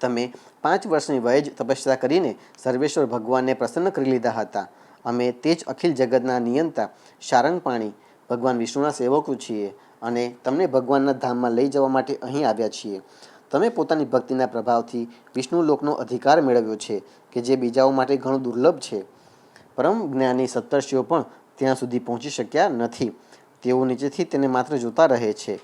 તમે 5 વર્ષની વયે જ તપસ્યા કરીને સર્વેશ્વર ભગવાનને પ્રસન્ન કરી લીધા હતા. અમે તે જ અખિલ જગતના નિયંતા શારંગપાણી ભગવાન વિષ્ણુના સેવકો છીએ અને તમને ભગવાનના ધામમાં લઈ જવા માટે અહીં આવ્યા છીએ. તમે પોતાની ભક્તિના પ્રભાવથી વિષ્ણુ લોકનો અધિકાર મેળવ્યો છે કે જે બીજાઓ માટે ઘણું દુર્લભ છે. પરમ જ્ઞાની સપ્તર્ષિઓ પણ ત્યાં સુધી પહોંચી શક્યા નથી. તેઓ નીચેથી તેને માત્ર જોતા રહે છે.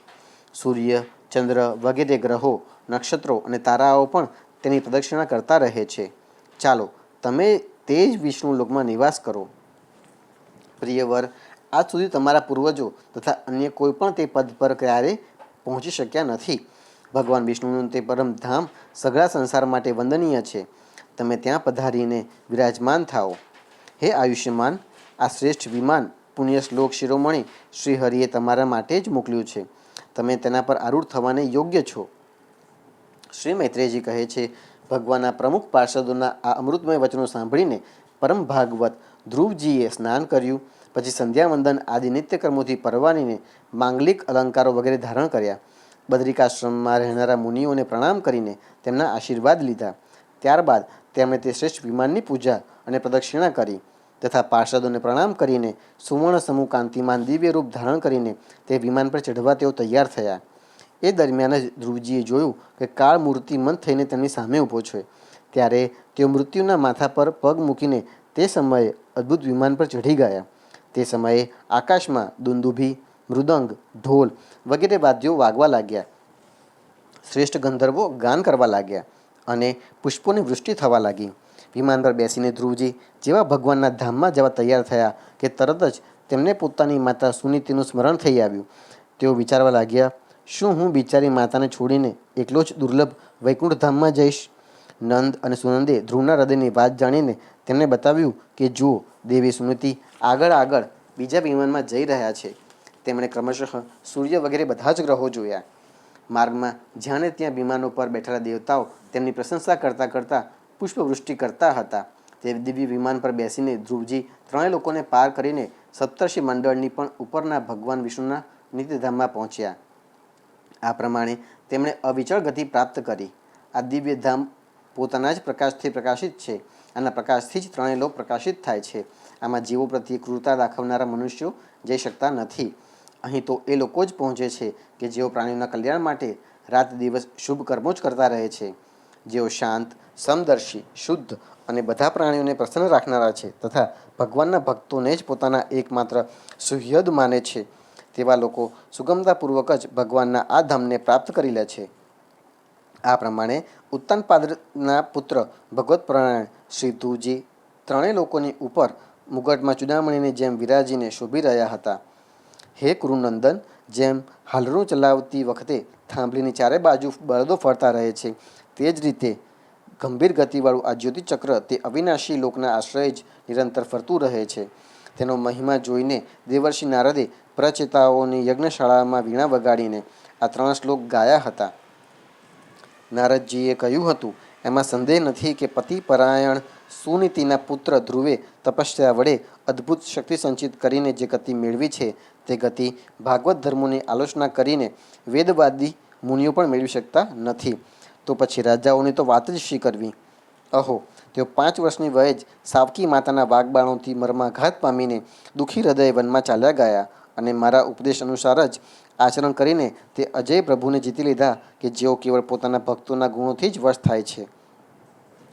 સૂર્ય, ચંદ્ર વગેરે ગ્રહો, નક્ષત્રો અને તારાઓ પણ તેની પ્રદક્ષિણા કરતા રહે છે. ચાલો, તમે તે જ વિષ્ણુ લોકમાં નિવાસ કરો. પ્રિયવર, આજ સુધી તમારા પૂર્વજો તથા અન્ય કોઈ પણ તે પદ પર ક્યારેય પહોંચી શક્યા નથી. ભગવાન વિષ્ણુનું તે પરમ ધામ સઘળા સંસાર માટે વંદનીય છે. તમે ત્યાં પધારીને વિરાજમાન થાઓ. હે આયુષ્યમાન, આ શ્રેષ્ઠ વિમાન પુણ્યશ્લોક શિરોમણી શ્રી હરિએ તમારા માટે જ મોકલ્યું છે. તમે તેના પર આરૂઢ થવાને યોગ્ય છો. શ્રી મૈત્રેયજી કહે છે, ભગવાનના પ્રમુખ પાર્ષદોના આ અમૃતમય વચનો સાંભળીને પરમ ભાગવત ધ્રુવજીએ સ્નાન કર્યું. પછી સંધ્યાવંદન આદિ નિત્ય કર્મોથી પરવાનીને માંગલિક અલંકારો વગેરે ધારણ કર્યા. બદ્રિકાશ્રમમાં રહેનારા મુનિઓને પ્રણામ કરીને તેમના આશીર્વાદ લીધા. ત્યારબાદ તેમણે તે શ્રેષ્ઠ વિમાનની પૂજા અને પ્રદક્ષિણા કરી તથા પાર્ષદોને પ્રણામ કરીને સુવર્ણ સમૂહ કાંતિમાન દિવ્ય રૂપ ધારણ કરીને તે વિમાન પર ચઢવા તેઓ તૈયાર થયા. એ દરમિયાન જ ધ્રુવજીએ જોયું કે કાળ મૂર્તિમંત થઈને તેમની સામે ઊભો છે. ત્યારે તેઓ મૃત્યુના માથા પર પગ મૂકીને તે સમયે અદ્ભુત વિમાન પર ચઢી ગયા. તે સમયે આકાશમાં દુંદુભી, મૃદંગ, ઢોલ વગેરે વાદ્યો વાગવા લાગ્યા. શ્રેષ્ઠ ગંધર્વો ગાન કરવા લાગ્યા અને પુષ્પોની વૃષ્ટિ થવા લાગી. વિમાન પર બેસીને ધ્રુવજી જેવા ભગવાનના ધામમાં જવા તૈયાર થયા કે તરત જ તેમને પોતાની માતા સુનીતિનું સ્મરણ થઈ આવ્યું. તેઓ વિચારવા લાગ્યા, શું હું બિચારી માતાને છોડીને એકલો જ દુર્લભ વૈકુંઠ ધામમાં જઈશ? નંદ અને સુનંદે ધ્રુવના હૃદયની વાત જાણીને તેમને બતાવ્યું કે જુઓ, દેવી સુનીતિ આગળ આગળ બીજા વિમાનમાં જઈ રહ્યા છે. તેમણે ક્રમશઃ સૂર્ય વગેરે બધા જ ગ્રહો જોયા. માર્ગમાં જ્યાં ને ત્યાં વિમાનો પર બેઠેલા દેવતાઓ તેમની પ્રશંસા કરતાં કરતાં પુષ્પવૃષ્ટિ કરતા હતા. તે દિવ્ય વિમાન પર બેસીને ધ્રુવજી 3 લોકોને પાર કરીને સપ્તર્ષિ મંડળની પણ ઉપરના ભગવાન વિષ્ણુના નિત્યધામમાં પહોંચ્યા. આ પ્રમાણે તેમણે અવિચળ ગતિ પ્રાપ્ત કરી. આ દિવ્ય ધામ પોતાના જ પ્રકાશથી પ્રકાશિત છે. આના પ્રકાશથી જ 3 લોક પ્રકાશિત થાય છે. આમાં જીવો પ્રત્યે ક્રૂરતા દાખવનારા મનુષ્યો જઈ શકતા નથી. અહીં તો એ લોકો જ પહોંચે છે કે જેઓ પ્રાણીઓના કલ્યાણ માટે રાત દિવસ શુભ કર્મો જ કરતા રહે છે. જેઓ શાંત, સમદર્શી, શુદ્ધ અને બધા પ્રાણીઓને પ્રસન્ન રાખનારા છે તથા ભગવાનના ભક્તોને જ પોતાના એકમાત્ર સુહૃદ માને છે. તેવા લોકો સુગમતાપૂર્વક જ ભગવાનના આ ધામને પ્રાપ્ત કરી લે છે. આ પ્રમાણે ઉત્તાનપાદના પુત્ર ભગવત્પરાયણ શ્રી ધ્રુવજી 3 લોકોની ઉપર મુગટમાં ચૂડામણીની જેમ વિરાજીને શોભી રહ્યા હતા. હે કુરુનંદન, જેમ હાલરું ચલાવતી વખતે થાંભલીની ચારે બાજુ બળદો ફરતા રહે છે, તે જ રીતે ગંભીર ગતિવાળું આ જ્યોતિચક્ર તે અવિનાશી લોકના આશ્રય જ નિરંતર ફરતું રહે છે. તેનો મહિમા જોઈને દેવર્ષિ નારદે પ્રચેતાઓની યજ્ઞશાળામાં વીણા વગાડીને આ 3 શ્લોક ગાયા હતા. નારદજીએ કહ્યું હતું, એમાં સંદેહ નથી કે પતિપરાયણ સુનીતિના પુત્ર ધ્રુવે તપસ્યા વડે અદ્ભુત શક્તિ સંચિત કરીને જે ગતિ મેળવી છે તે ગતિ ભાગવત ધર્મોની આલોચના કરીને વેદવાદી મુનિઓ પણ મેળવી શકતા નથી. તો પછી રાજાઓની તો વાત જ શી કરવી. અહો, તેઓ 5 વર્ષની વયે જ સાવકી માતાના વાગબાણોથી મર્માઘાત પામીને દુઃખી હૃદય વનમાં ચાલ્યા ગયા અને મારા ઉપદેશ અનુસાર જ આચરણ કરીને તે અજય પ્રભુને જીતી લીધા કે જેઓ કેવળ પોતાના ભક્તોના ગુણોથી જ વશ થાય છે.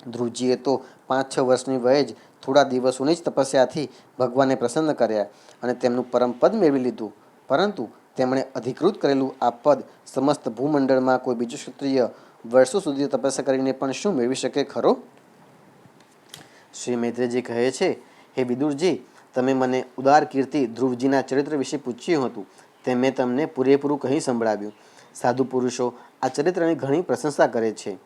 ધ્રુવજીએ તો 5-6 વર્ષની વયે જ થોડા દિવસોની જ તપસ્યાથી ભગવાનને પ્રસન્ન કર્યા અને તેમનું પરમ પદ મેળવી લીધું. પરંતુ તેમણે અધિકૃત કરેલું આ પદ સમસ્ત ભૂમંડળમાં કોઈ બીજો ક્ષત્રિય વર્ષો સુધી તપસ્યા કરીને પણ શું મેળવી શકે ખરો? શ્રી મૈત્રેયજી કહે છે, હે વિદુરજી, તમે મને ઉદાર કીર્તિ ધ્રુવજીના ચરિત્ર વિશે પૂછ્યું હતું તે મેં તમને પૂરેપૂરું કહી સંભળાવ્યું. સાધુ પુરુષો આ ચરિત્રની ઘણી પ્રશંસા કરે છે.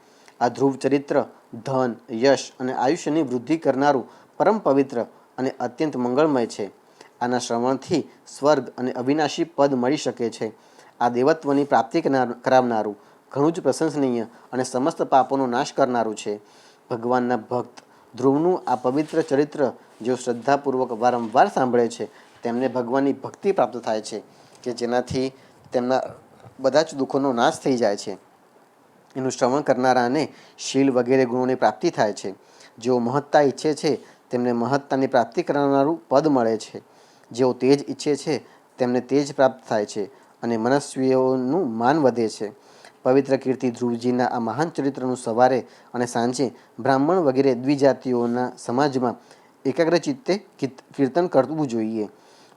આ ધ્રુવ ચરિત્ર ધન, યશ અને આયુષ્યની વૃદ્ધિ કરનારું પરમ પવિત્ર અને અત્યંત મંગળમય છે. આના શ્રવણથી સ્વર્ગ અને અવિનાશી પદ મળી શકે છે. આ દેવત્વની પ્રાપ્તિ કરાવનારું, ઘણું જ પ્રશંસનીય અને સમસ્ત પાપોનો નાશ કરનારું છે. ભગવાનના ભક્ત ધ્રુવનું આ પવિત્ર ચરિત્ર જેઓ શ્રદ્ધાપૂર્વક વારંવાર સાંભળે છે તેમને ભગવાનની ભક્તિ પ્રાપ્ત થાય છે કે જેનાથી તેમના બધા જ દુઃખોનો નાશ થઈ જાય છે. એનું શ્રવણ કરનારાને શીલ વગેરે ગુણોની પ્રાપ્તિ થાય છે. જેઓ મહત્તા ઈચ્છે છે તેમને મહત્તાની પ્રાપ્તિ કરનારું પદ મળે છે. જેઓ તેજ ઈચ્છે છે તેમને તેજ પ્રાપ્ત થાય છે અને મનસ્વીઓનું માન વધે છે. પવિત્ર કીર્તિ ધ્રુવજીના આ મહાન ચરિત્રનું સવારે અને સાંજે બ્રાહ્મણ વગેરે દ્વિજાતિઓના સમાજમાં એકાગ્ર ચિત્તે કીર્તન કરવું જોઈએ.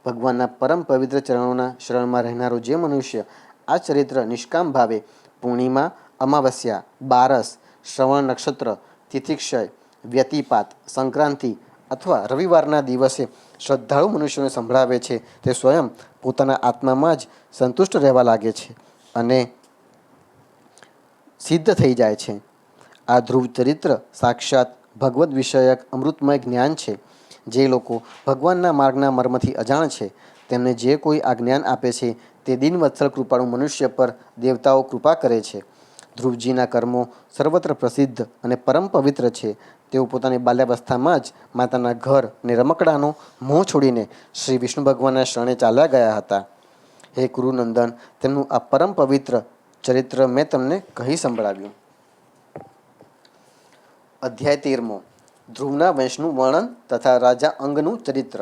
ભગવાનના પરમ પવિત્ર ચરણોના શરણમાં રહેનારો જે મનુષ્ય આ ચરિત્ર નિષ્કામ ભાવે પૂર્ણિમા, અમાવસ્યા, બારસ, શ્રવણ નક્ષત્ર, તિથિક્ષય, વ્યતિપાત, સંક્રાંતિ અથવા રવિવારના દિવસે શ્રદ્ધાળુ મનુષ્યોને સંભળાવે છે તે સ્વયં પોતાના આત્મામાં જ સંતુષ્ટ રહેવા લાગે છે અને સિદ્ધ થઈ જાય છે. આ ધ્રુવ ચરિત્ર સાક્ષાત ભગવદ્ વિષયક અમૃતમય જ્ઞાન છે. જે લોકો ભગવાનના માર્ગના મર્મથી અજાણ છે તેમને જે કોઈ આ જ્ઞાન આપે છે તે દિનવત્સલ કૃપાળુ મનુષ્ય પર દેવતાઓ કૃપા કરે છે. ધ્રુવજીના કર્મો સર્વત્ર પ્રસિદ્ધ અને પરમ પવિત્ર છે. તેઓ પોતાની બાલ્યાવસ્થામાં જ માતાના ઘર અને રમકડાનો મોહ છોડીને શ્રી વિષ્ણુ ભગવાનના શરણે ચાલ્યા ગયા હતા. હે કુરુનંદન, તેમનું આ પરમ પવિત્ર ચરિત્ર મેં તમને કહી સંભળાવ્યું. અધ્યાય 13મો. ધ્રુવના વંશનું વર્ણન તથા રાજા અંગનું ચરિત્ર.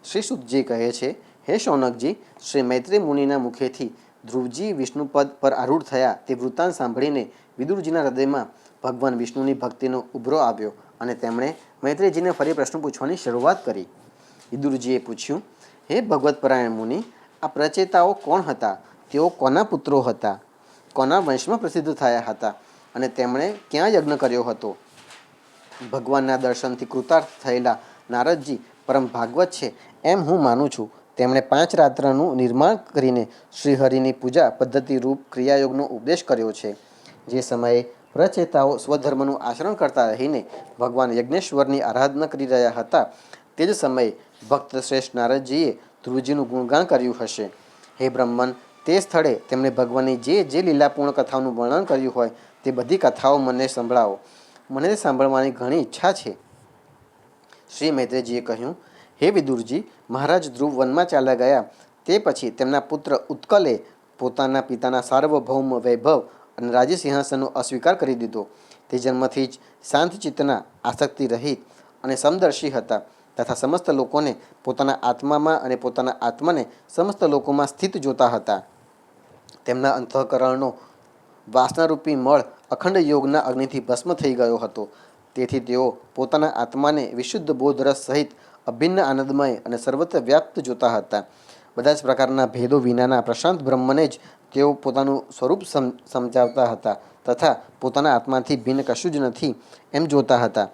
શ્રી સુતજી કહે છે, હે શૌનકજી, શ્રી મૈત્રેય મુનિના મુખેથી ધ્રુવજી વિષ્ણુપદ પર આરૂઢ થયા તે વૃત્તાંત સાંભળીને વિદુરજીના હૃદયમાં ભગવાન વિષ્ણુની ભક્તિનો ઉભરો આવ્યો અને તેમણે મૈત્રેયજીને ફરી પ્રશ્ન પૂછવાની શરૂઆત કરી. વિદુરજીએ પૂછ્યું, હે ભગવત્પરાયણ મુનિ, આ પ્રચેતાઓ કોણ હતા? તેઓ કોના પુત્રો હતા? કોના વંશમાં પ્રસિદ્ધ થયા હતા અને તેમણે ક્યાં યજ્ઞ કર્યો હતો? ભગવાનના દર્શનથી કૃતાર્થ થયેલા નારદજી પરમ ભાગવત છે એમ હું માનું છું. તેમણે 5 રાત્રનું નિર્માણ કરીને શ્રીહરિની પૂજા પદ્ધતિ રૂપ ક્રિયાયોગનો ઉપદેશ કર્યો છે. જે સમયે પ્રચેતાઓ સ્વધર્મનું આચરણ કરતા રહીને ભગવાન યજ્ઞેશ્વરની આરાધના કરી રહ્યા હતા તે જ સમયે ભક્ત શ્રેષ્ઠ નારદજીએ ધ્રુવજીનું ગુણગાન કર્યું હશે. હે બ્રહ્મન, તે સ્થળે તેમણે ભગવાનની જે લીલાપૂર્ણ કથાઓનું વર્ણન કર્યું હોય તે બધી કથાઓ મને સંભળાવો. મને તે સાંભળવાની ઘણી ઈચ્છા છે. શ્રી મૈત્રેયજીએ કહ્યું, હે વિદુરજી, મહારાજ ધ્રુવ વનમાં ચાલ્યા ગયા તે પછી તેમના પુત્ર ઉત્કલે પોતાના પિતાના સાર્વભૌમ વૈભવ અને રાજ્ય સિંહાસનનો અસ્વીકાર કરી દીધો. તે જન્મથી જ શાંત ચિત્તના, આસક્તિ રહિત અને સમદર્શી હતા તથા સમસ્ત લોકોને પોતાના આત્મામાં અને પોતાના આત્માને સમસ્ત લોકોમાં સ્થિત જોતા હતા. તેમના અંતઃકરણનો વાસનારૂપી મળ અખંડ યોગના અગ્નિથી ભસ્મ થઈ ગયો હતો. તેથી તેઓ પોતાના આત્માને વિશુદ્ધ બોધરસ સહિત અભિન્ન આનંદમય અને સર્વત્ર વ્યાપ્ત જોતા હતા. બધા જ પ્રકારના ભેદો વિનાના પ્રશાંત બ્રહ્મને જ તેઓ પોતાનું સ્વરૂપ સમજાવતા હતા તથા પોતાના આત્માથી ભિન્ન કશું જ નથી એમ જોતા હતા.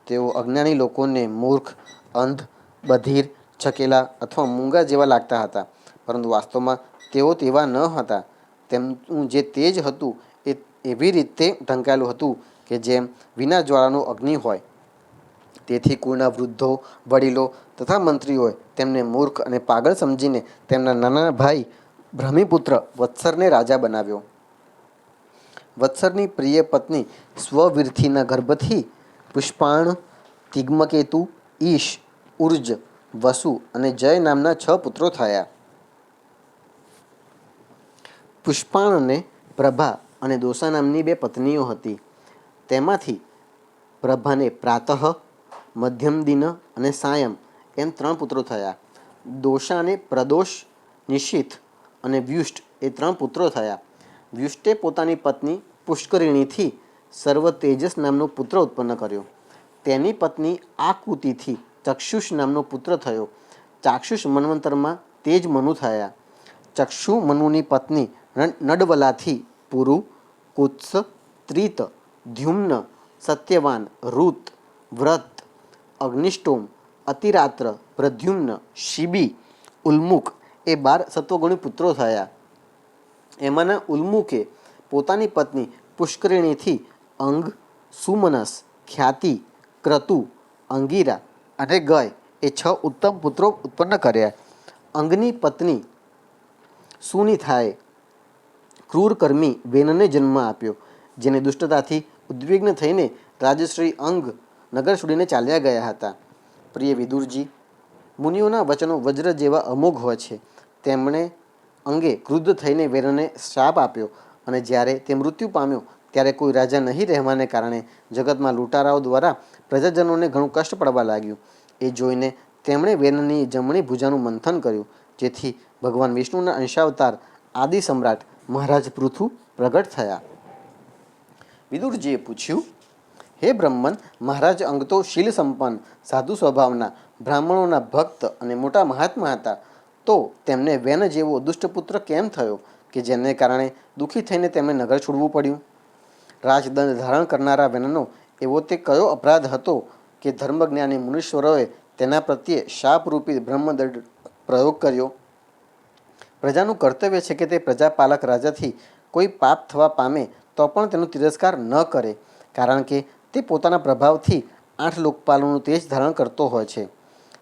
તેઓ અજ્ઞાની લોકોને મૂર્ખ, અંધ, બધિર, છકેલા અથવા મૂંગા જેવા લાગતા હતા, પરંતુ વાસ્તવમાં તેઓ તેવા ન હતા. તેમનું જે તેજ હતું એ એવી રીતે ઢંકાયેલું હતું કે જેમ વિના જ્વાળાનો અગ્નિ હોય. તેથી કુળના વૃદ્ધો, વડીલો તથા મંત્રીઓએ તેમને મૂર્ખ અને પાગલ સમજીને તેમના નાના ભાઈ ભ્રમિપુત્ર વત્સરને રાજા બનાવ્યો. વત્સરની પ્રિય પત્ની સ્વવિર્થીના ગર્ભથી પુષ્પાણ, તિગ્મકેતુ, ઈશ, ઉર્જ, વસુ અને જય નામના 6 પુત્રો થયા. પુષ્પાણને પ્રભા અને દોસા નામની 2 પત્નીઓ હતી. તેમાંથી પ્રભાને પ્રાતઃ, મધ્યમ દિન અને સાયમ એમ 3 પુત્રો થયા. દોષાને પ્રદોષ, નિશિથ અને વ્યુષ્ટ એ 3 પુત્રો થયા. વ્યુષ્ટે પોતાની પત્ની પુષ્કરિણીથી સર્વ તેજસ નામનો પુત્ર ઉત્પન્ન કર્યો. તેની પત્ની આકુતિથી ચક્ષુષ નામનો પુત્ર થયો. ચાક્ષુષ મન્વંતરમાં તેજ મનુ થયા. ચક્ષુ મનુની પત્ની નડવલાથી પુરુ, કુત્સ, ત્રિત, દ્યુમ્ન, સત્યવાન, ઋત, વ્રત, અગ્નિષ્ટોમ, અતિરાત્ર, પ્રદ્યુમ્ન, શિબી, ઉલ્મુક એ 12 સત્વગુણી પુત્રો થયા. એમાંના ઉલ્મુકે પોતાની પત્ની પુષ્કરિણીથી અંગ, સુમનસ, ખ્યાતિ, ક્રતુ, અંગીરા અને ગય એ 6 ઉત્તમ પુત્રો ઉત્પન્ન કર્યા. અંગની પત્ની સુનિથાએ ક્રૂરકર્મી વેનને જન્મ આપ્યો, જેને દુષ્ટતાથી ઉદ્વિગ્ન થઈને રાજશ્રી અંગ નગર છોડીને ચાલ્યા ગયા હતા. પ્રિય વિદુરજી, મુનિઓના વચનો વજ્ર જેવા અમોઘ હોય છે. તેમણે અંગે ક્રુદ્ધ થઈને વેનને શ્રાપ આપ્યો અને જ્યારે તે મૃત્યુ પામ્યો ત્યારે કોઈ રાજા નહીં રહેવાને કારણે જગતમાં લૂંટારાઓ દ્વારા પ્રજાજનોને ઘણું કષ્ટ પડવા લાગ્યું. એ જોઈને તેમણે વેનની જમણી ભુજાનું મંથન કર્યું, જેથી ભગવાન વિષ્ણુના અંશાવતાર આદિ સમ્રાટ મહારાજ પૃથુ પ્રગટ થયા. વિદુરજીએ પૂછ્યું, હે બ્રહ્મન, મહારાજ અંગ તો શીલ સંપન્ન, સાધુ સ્વભાવના, બ્રાહ્મણોના ભક્ત અને મોટા મહાત્મા હતા, તો તેમને વેન જેવો દુષ્ટપુત્ર કેમ થયો કે જેને કારણે દુઃખી થઈને તેમને નગર છોડવું પડ્યું? રાજદંડ ધારણ કરનારા વેનનો એવો તે કયો અપરાધ હતો કે ધર્મજ્ઞાની મુનીશ્વરોએ તેના પ્રત્યે શાપરૂપી બ્રહ્મદંડ પ્રયોગ કર્યો? પ્રજાનું કર્તવ્ય છે કે તે પ્રજાપાલક રાજાથી કોઈ પાપ થવા પામે તો પણ તેનો તિરસ્કાર ન કરે, કારણ કે તે પોતાના પ્રભાવથી 8 લોકપાલોનું તેજ ધારણ કરતો હોય છે.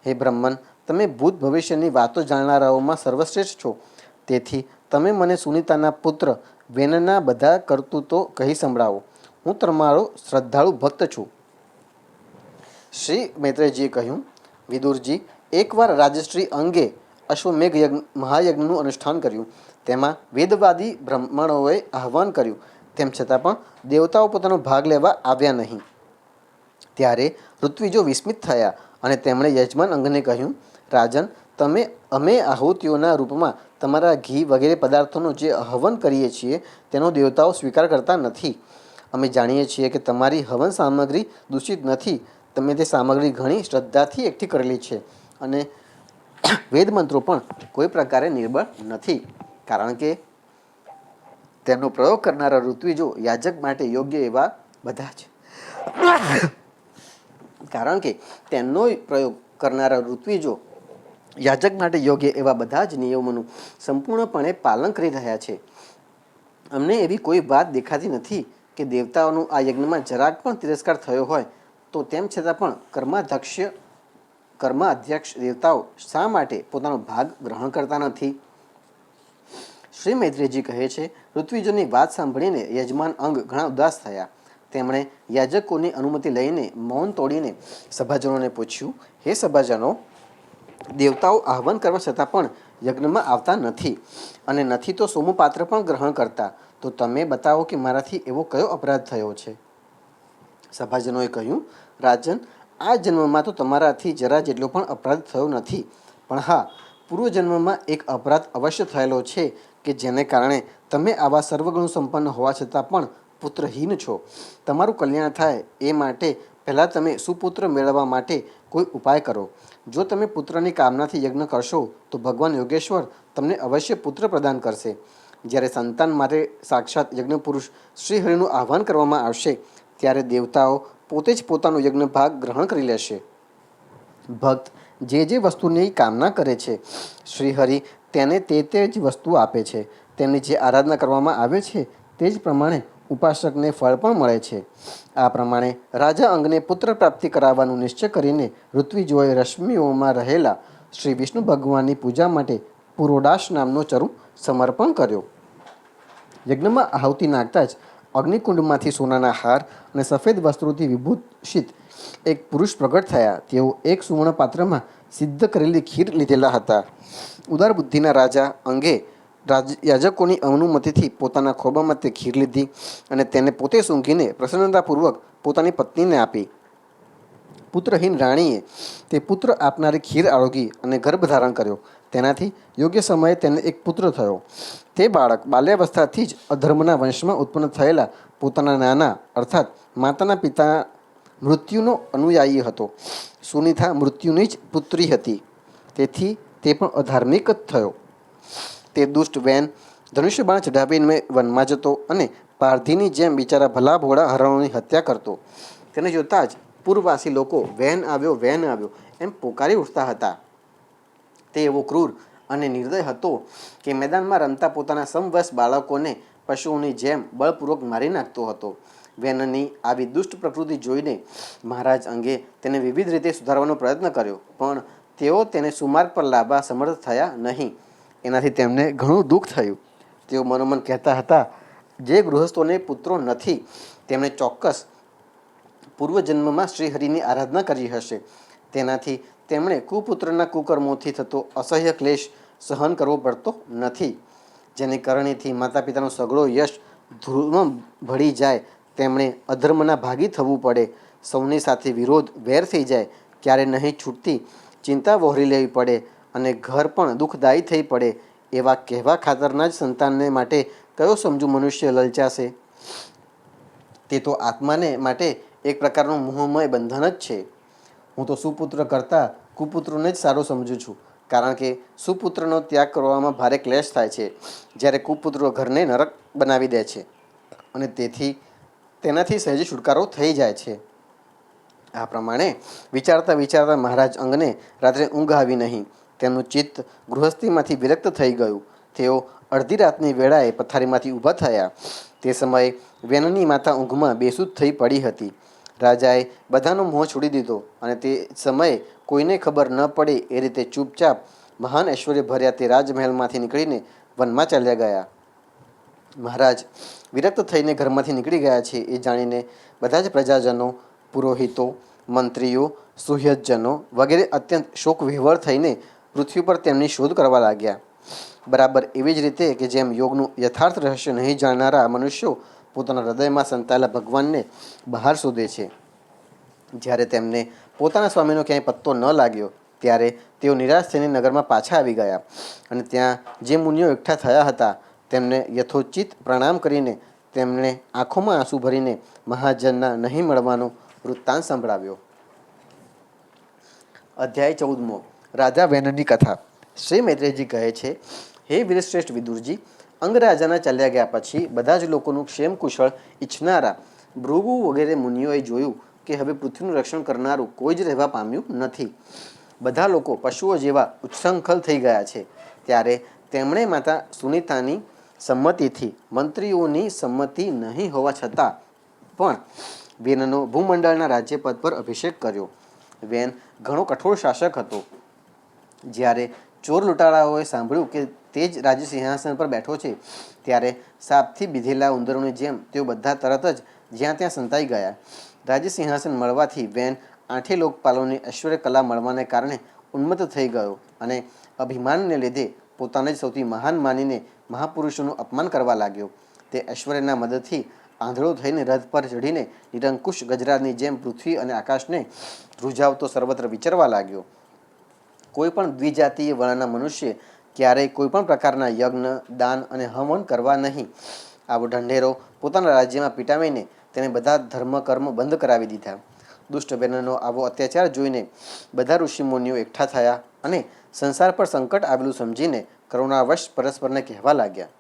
હે બ્રહ્મન, તમે ભૂત ભવિષ્યની વાતો જાણનારાઓમાં સર્વશ્રેષ્ઠ છો, તેથી તમે મને સુનીતાના પુત્ર વેનના બધા કરતૂતો કહી સંભળાવો. હું તમારો શ્રદ્ધાળુ ભક્ત છું. શ્રી મૈત્રેયજીએ કહ્યું, વિદુરજી, એકવાર રાજશ્રી અંગે અશ્વમેઘ મહાયજ્ઞનું અનુષ્ઠાન કર્યું. તેમાં વેદવાદી બ્રાહ્મણોએ આહ્વાન કર્યું, તેમ છતાં પણ દેવતાઓ પોતાનો ભાગ લેવા આવ્યા નહીં. ત્યારે ઋત્વિજો વિસ્મિત થયા અને તેમણે યજમાન અંગને કહ્યું, રાજન, અમે આહુતિઓના રૂપમાં તમારા ઘી વગેરે પદાર્થોનો જે હવન કરીએ છીએ તેનો દેવતાઓ સ્વીકાર કરતા નથી. અમે જાણીએ છીએ કે તમારી હવન સામગ્રી દૂષિત નથી. તમે તે સામગ્રી ઘણી શ્રદ્ધાથી એકઠી કરેલી છે અને વેદમંત્રો પણ કોઈ પ્રકારે નિર્બળ નથી, કારણ કે તેનો પ્રયોગ કરનારા ઋત્વિજો યાજક માટે યોગ્ય એવા બધા જ કારણ કે તેનો પ્રયોગ કરનારા ઋત્વિજો યાજક માટે યોગ્ય એવા બધા જ નિયમોનું સંપૂર્ણપણે પાલન કરી રહ્યા છે. અમને એવી કોઈ વાત દેખાતી નથી કે દેવતાઓનું આ યજ્ઞમાં જરાક પણ તિરસ્કાર થયો હોય, તો તેમ છતાં પણ કર્માધ્યક્ષ દેવતાઓ શા માટે પોતાનો ભાગ ગ્રહણ કરતા નથી? શ્રી મૈત્રેયજી કહે છે, ઋત્વિજોની વાત સાંભળીને યજમાન અંગ ઘણા ઉદાસ થયા. તેમણે યાજકોની અનુમતિ લઈને મૌન તોડીને સભાજનોને પૂછ્યું, હે સભાજનો, દેવતાઓ આહ્વાન કરવા છતાં પણ યજ્ઞમાં આવતા નથી અને નથી તો સોમપાત્ર પણ ગ્રહણ કરતા, તો તમે બતાવો કે મારાથી એવો કયો અપરાધ થયો છે? સભાજનોએ કહ્યું, રાજન, આ જન્મમાં તો તમારાથી જરા જેટલો પણ અપરાધ થયો નથી, પણ હા, પૂર્વજન્મમાં એક અપરાધ અવશ્ય થયેલો છે કે જેને કારણે તમે આવા સર્વગુણ સંપન્ન હોવા છતાં પણ પુત્રહીન છો. તમારું કલ્યાણ થાય એ માટે પહેલાં તમે સુપુત્ર મેળવવા માટે કોઈ ઉપાય કરો. જો તમે પુત્રની કામનાથી યજ્ઞ કરશો તો ભગવાન યોગેશ્વર તમને અવશ્ય પુત્ર પ્રદાન કરશે. જ્યારે સંતાન માટે સાક્ષાત યજ્ઞ પુરુષ શ્રીહરિનું આહ્વાન કરવામાં આવશે ત્યારે દેવતાઓ પોતે જ પોતાનો યજ્ઞ ભાગ ગ્રહણ કરી લેશે. ભક્ત જે વસ્તુની કામના કરે છે, શ્રીહરિ તેને તે જ વસ્તુ આપે છે. તેમની જે આરાધના કરવામાં આવે છે તે જ પ્રમાણે ઉપાસકને ફળ પણ મળે છે. આ પ્રમાણે રાજા અંગને પુત્ર પ્રાપ્તિ કરાવવાનું નિશ્ચય કરીને ઋત્વિજોએ રશ્મિઓમાં રહેલા શ્રી વિષ્ણુ ભગવાનની પૂજા માટે પુરોડાશ નામનો ચરુ સમર્પણ કર્યો. યજ્ઞમાં આહુતિ નાખતા જ અગ્નિકુંડમાંથી સોનાના હાર અને સફેદ વસ્ત્રોથી વિભૂષિત એક પુરુષ પ્રગટ થયા. તેઓ એક સુવર્ણ પાત્રમાં સિદ્ધ કરેલી ખીર લીધેલા હતા. ઉદાર બુદ્ધિના રાજા અંગે યાજકોની અનુમતિથી પોતાના ખોબામાં તે ખીર લીધી અને તેને પોતે સૂંઘીને પ્રસન્નતાપૂર્વક પોતાની પત્નીને આપી. પુત્રહીન રાણીએ તે પુત્ર આપનારી ખીર આરોગી અને ગર્ભ ધારણ કર્યો. તેનાથી યોગ્ય સમયે તેને એક પુત્ર થયો. તે બાળક બાલ્યાવસ્થાથી જ અધર્મના વંશમાં ઉત્પન્ન થયેલા પોતાના નાના અર્થાત માતાના પિતા મૃત્યુનો અનુયાયી હતો. સુનિથા મૃત્યુની જ પુત્રી હતી, તેથી તે પણ અધાર્મિક જ થયો. તે દુષ્ટ વેન ધનુષ્યબાણ ચઢાવીને વનમાં જતો અને પારધીની જેમ બિચારા ભલા ભોળા હરણોની હત્યા કરતો. તેને જોતાં જ પૂરવાસી લોકો વેન આવ્યો એમ પોકારી ઉઠતા હતા. તે એવો ક્રૂર અને નિર્દય હતો કે મેદાનમાં રમતા પોતાના સમવયસ્ક બાળકોને પશુઓની જેમ બળપૂર્વક મારી નાખતો હતો. વેનની આવી દુષ્ટ પ્રકૃતિ જોઈને મહારાજ અંગે તેને વિવિધ રીતે સુધારવાનો પ્રયત્ન કર્યો, પણ તેઓ તેને સુમાર્ગ પર લાવવા સમર્થ થયા નહીં. એનાથી તેમને ઘણું દુઃખ થયું. તેઓ મનોમન કહેતા હતા, જે ગૃહસ્થોને પુત્રો નથી તેમણે ચોક્કસ પૂર્વજન્મમાં શ્રીહરિની આરાધના કરી હશે. તેનાથી તેમણે કુપુત્રના કુકર્મોથી થતો અસહ્ય ક્લેશ સહન કરવો પડતો નથી. જેની કરણીથી માતા પિતાનો સઘળો યશ ધૂળમાં ભળી જાય, તેમણે અધર્મના ભાગી થવું પડે, સૌની સાથે વિરોધ વેર થઈ જાય, ક્યારે નહીં છૂટતી ચિંતા વહોરી લેવી પડે અને ઘર પણ દુઃખદાયી થઈ પડે, એવા કહેવા ખાતરના જ સંતાનને માટે કયો સમજુ મનુષ્ય લલચાશે? તે તો આત્માને માટે એક પ્રકારનું મોહમય બંધન જ છે. હું તો સુપુત્ર કરતાં કુપુત્રોને જ સારો સમજું છું, કારણ કે સુપુત્રનો ત્યાગ કરવામાં ભારે ક્લેશ થાય છે, જ્યારે કુપુત્રો ઘરને નરક બનાવી દે છે અને તેનાથી સહેજ છુટકારો થઈ જાય છે. આ પ્રમાણે વિચારતા વિચારતા મહારાજ અંગને રાત્રે ઊંઘ આવી નહીં. તેમનું ચિત્ત ગૃહસ્થીમાંથી વિરક્ત થઈ ગયું. તેઓ અડધી રાતની વેળાએ પથારીમાંથી ઊભા થયા. તે સમયે વેનની માતા ઊંઘમાં બેસુધ થઈ પડી હતી. રાજાએ બધાનો મોહ છોડી દીધો અને તે સમયે કોઈને ખબર ન પડે એ રીતે ચૂપચાપ મહાન ઐશ્વર્ય ભર્યા તે રાજમહેલમાંથી નીકળીને વનમાં ચાલ્યા ગયા. મહારાજ વિરક્ત થઈને ઘરમાંથી નીકળી ગયા છે એ જાણીને બધા જ પ્રજાજનો, પુરોહિતો, મંત્રીઓ, સુહૃદજનો વગેરે અત્યંત શોકવિહ્વળ થઈને પૃથ્વી પર તેમની શોધ કરવા લાગ્યા. બરાબર એવી જ રીતે કે જેમ યોગનું યથાર્થ રહસ્ય નહીં જાણનારા મનુષ્યો પોતાના હૃદયમાં સંતાયેલા ભગવાનને બહાર શોધે છે. જ્યારે તેમને પોતાના સ્વામીનો ક્યાંય પત્તો ન લાગ્યો, ત્યારે તેઓ નિરાશ થઈને નગરમાં પાછા આવી ગયા અને ત્યાં જે મુનિઓ એકઠા થયા હતા તેમને યથોચિત પ્રણામ કરીને તેમણે આંખોમાં આંસુ ભરીને મહાજનના નહીં મળવાનો વૃત્તાંત સંભળાવ્યો. અધ્યાય 14. રાજા વેનની કથા. શ્રી મૈત્રેયજી કહે છે, હે વીરશ્રેષ્ઠ વિદુરજી, અંગરાજાના ચાલ્યા ગયા પછી બધા જ લોકોનું ક્ષેમ કુશળ ઈચ્છનારા ભૃગુ વગેરે મુનિઓએ જોયું કે હવે પૃથ્વીનું રક્ષણ કરનારું કોઈ જ રહેવા પામ્યું નથી. બધા લોકો પશુઓ જેવા ઉચ્છૃંખલ થઈ ગયા છે. ત્યારે તેમણે માતા સુનીતાની સંમતિથી, મંત્રીઓની સંમતિ નહીં હોવા છતાં પણ વેનનો ભૂમંડળના રાજ્યપદ પર અભિષેક કર્યો. વેન ઘણો કઠોર શાસક હતો. જ્યારે ચોર લૂંટારાઓએ સાંભળ્યું કે તે જ રાજ્ય સિંહાસન પર બેઠો છે, ત્યારે સાપથી બીધેલા ઉંદરોની જેમ તેઓ બધા તરત જ જ્યાં ત્યાં સંતાઈ ગયા. રાજ્ય સિંહાસન મળવાથી વેન આઠે લોકપાલોની ઐશ્વર્ય કલા મળવાને કારણે ઉન્મત્ત થઈ ગયો અને અભિમાનને લીધે પોતાને જ સૌથી મહાન માનીને મહાપુરુષોનું અપમાન કરવા લાગ્યો. તે ઐશ્વર્યના મદદથી આંધળો થઈને રથ પર ચઢીને નિરંકુશ ગજરાની જેમ પૃથ્વી અને આકાશને ધ્રુજાવતો સર્વત્ર વિચરવા લાગ્યો. કોઈ પણ દ્વિજાતીય વર્ણના મનુષ્ય ક્યારેય કોઈ પણ પ્રકારના યજ્ઞ, દાન અને હવન કરવા નહીં. આવો ઢંઢેરો પોતાના રાજ્યમાં પીટાવીને તેને બધા ધર્મકર્મ બંધ કરાવી દીધા. દુષ્ટ વેનનો આવો અત્યાચાર જોઈને બધા ઋષિમુનિઓ એકઠા થયા અને સંસાર પર સંકટ આવેલું સમજીને કરુણાવશ પરસ્પરને કહેવા લાગ્યા,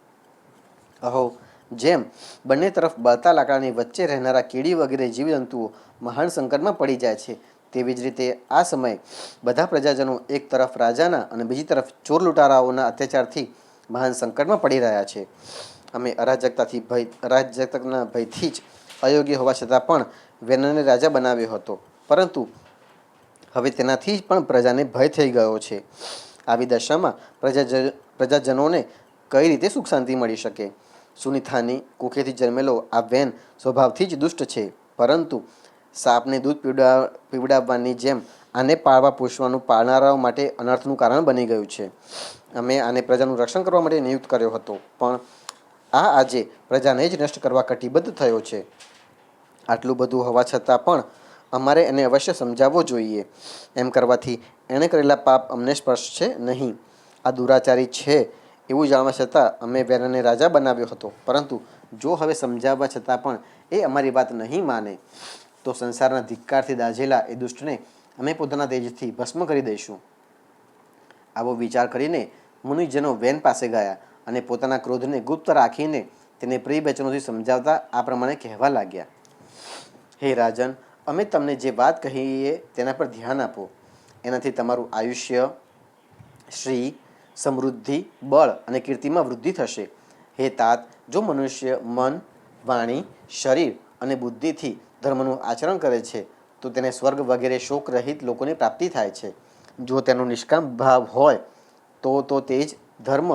અહો, જેમ બંને તરફ બળતા લાકડાની વચ્ચે રહેનારા કીડી વગેરે જીવજંતુઓ મહાન સંકટમાં પડી જાય છે, તેવી જ રીતે આ સમયે બધા પ્રજાજનો એક તરફ રાજાના અને બીજી તરફ ચોર લૂંટારાઓના અત્યાચારથી મહાન સંકટમાં પડી રહ્યા છે. અમે અરાજકતાના ભયથી જ અયોગ્ય હોવા છતાં પણ વેનને રાજા બનાવ્યો હતો, પરંતુ હવે તેનાથી પણ પ્રજાને ભય થઈ ગયો છે. આવી દશામાં પ્રજાજનોને કઈ રીતે સુખ શાંતિ મળી શકે? સુનિથાની કુખેથી જન્મેલો આ વેન સ્વભાવથી જ દુષ્ટ છે, પરંતુ સાપને દૂધ પીવડાવવાની જેમ આને પાળવા પોષવાનું પાળનારાઓ માટે અનર્થનું કારણ બની ગયું છે. અમે આને પ્રજાનું રક્ષણ કરવા માટે નિયુક્ત કર્યો હતો, પણ આ આજે પ્રજાને જ નષ્ટ કરવા કટિબદ્ધ થયો છે. આટલું બધું હોવા છતાં પણ અમારે એને અવશ્ય સમજાવવો જોઈએ. એમ કરવાથી એણે કરેલા પાપ અમને સ્પર્શશે નહીં. આ દુરાચારી છે એવું જાણવા છતાં અમે વેનને રાજા બનાવ્યો હતો, પરંતુ જો હવે સમજાવવા છતાં પણ એ અમારી વાત નહીં માને, તો સંસારના ધિક્કારથી દાઝેલા એ દુષ્ટને અમે પોતાના તેજથી ભસ્મ કરી દઈશું. આવો વિચાર કરીને મુનિજનો વેન પાસે ગયા અને પોતાના ક્રોધને ગુપ્ત રાખીને તેને પ્રિય વચનોથી સમજાવતા આ પ્રમાણે કહેવા લાગ્યા. હે રાજન, અમે તમને જે વાત કહીએ તેના પર ધ્યાન આપો. એનાથી તમારું આયુષ્ય, શ્રી, સમૃદ્ધિ, બળ અને કીર્તિમાં વૃદ્ધિ થશે. હે તાત, જો મનુષ્ય મન, વાણી, શરીર અને બુદ્ધિથી ધર્મનું આચરણ કરે છે તો તેને સ્વર્ગ વગેરે શોકરહિત લોકોની પ્રાપ્તિ થાય છે. જો તેનો નિષ્કામ ભાવ હોય તો તે જ ધર્મ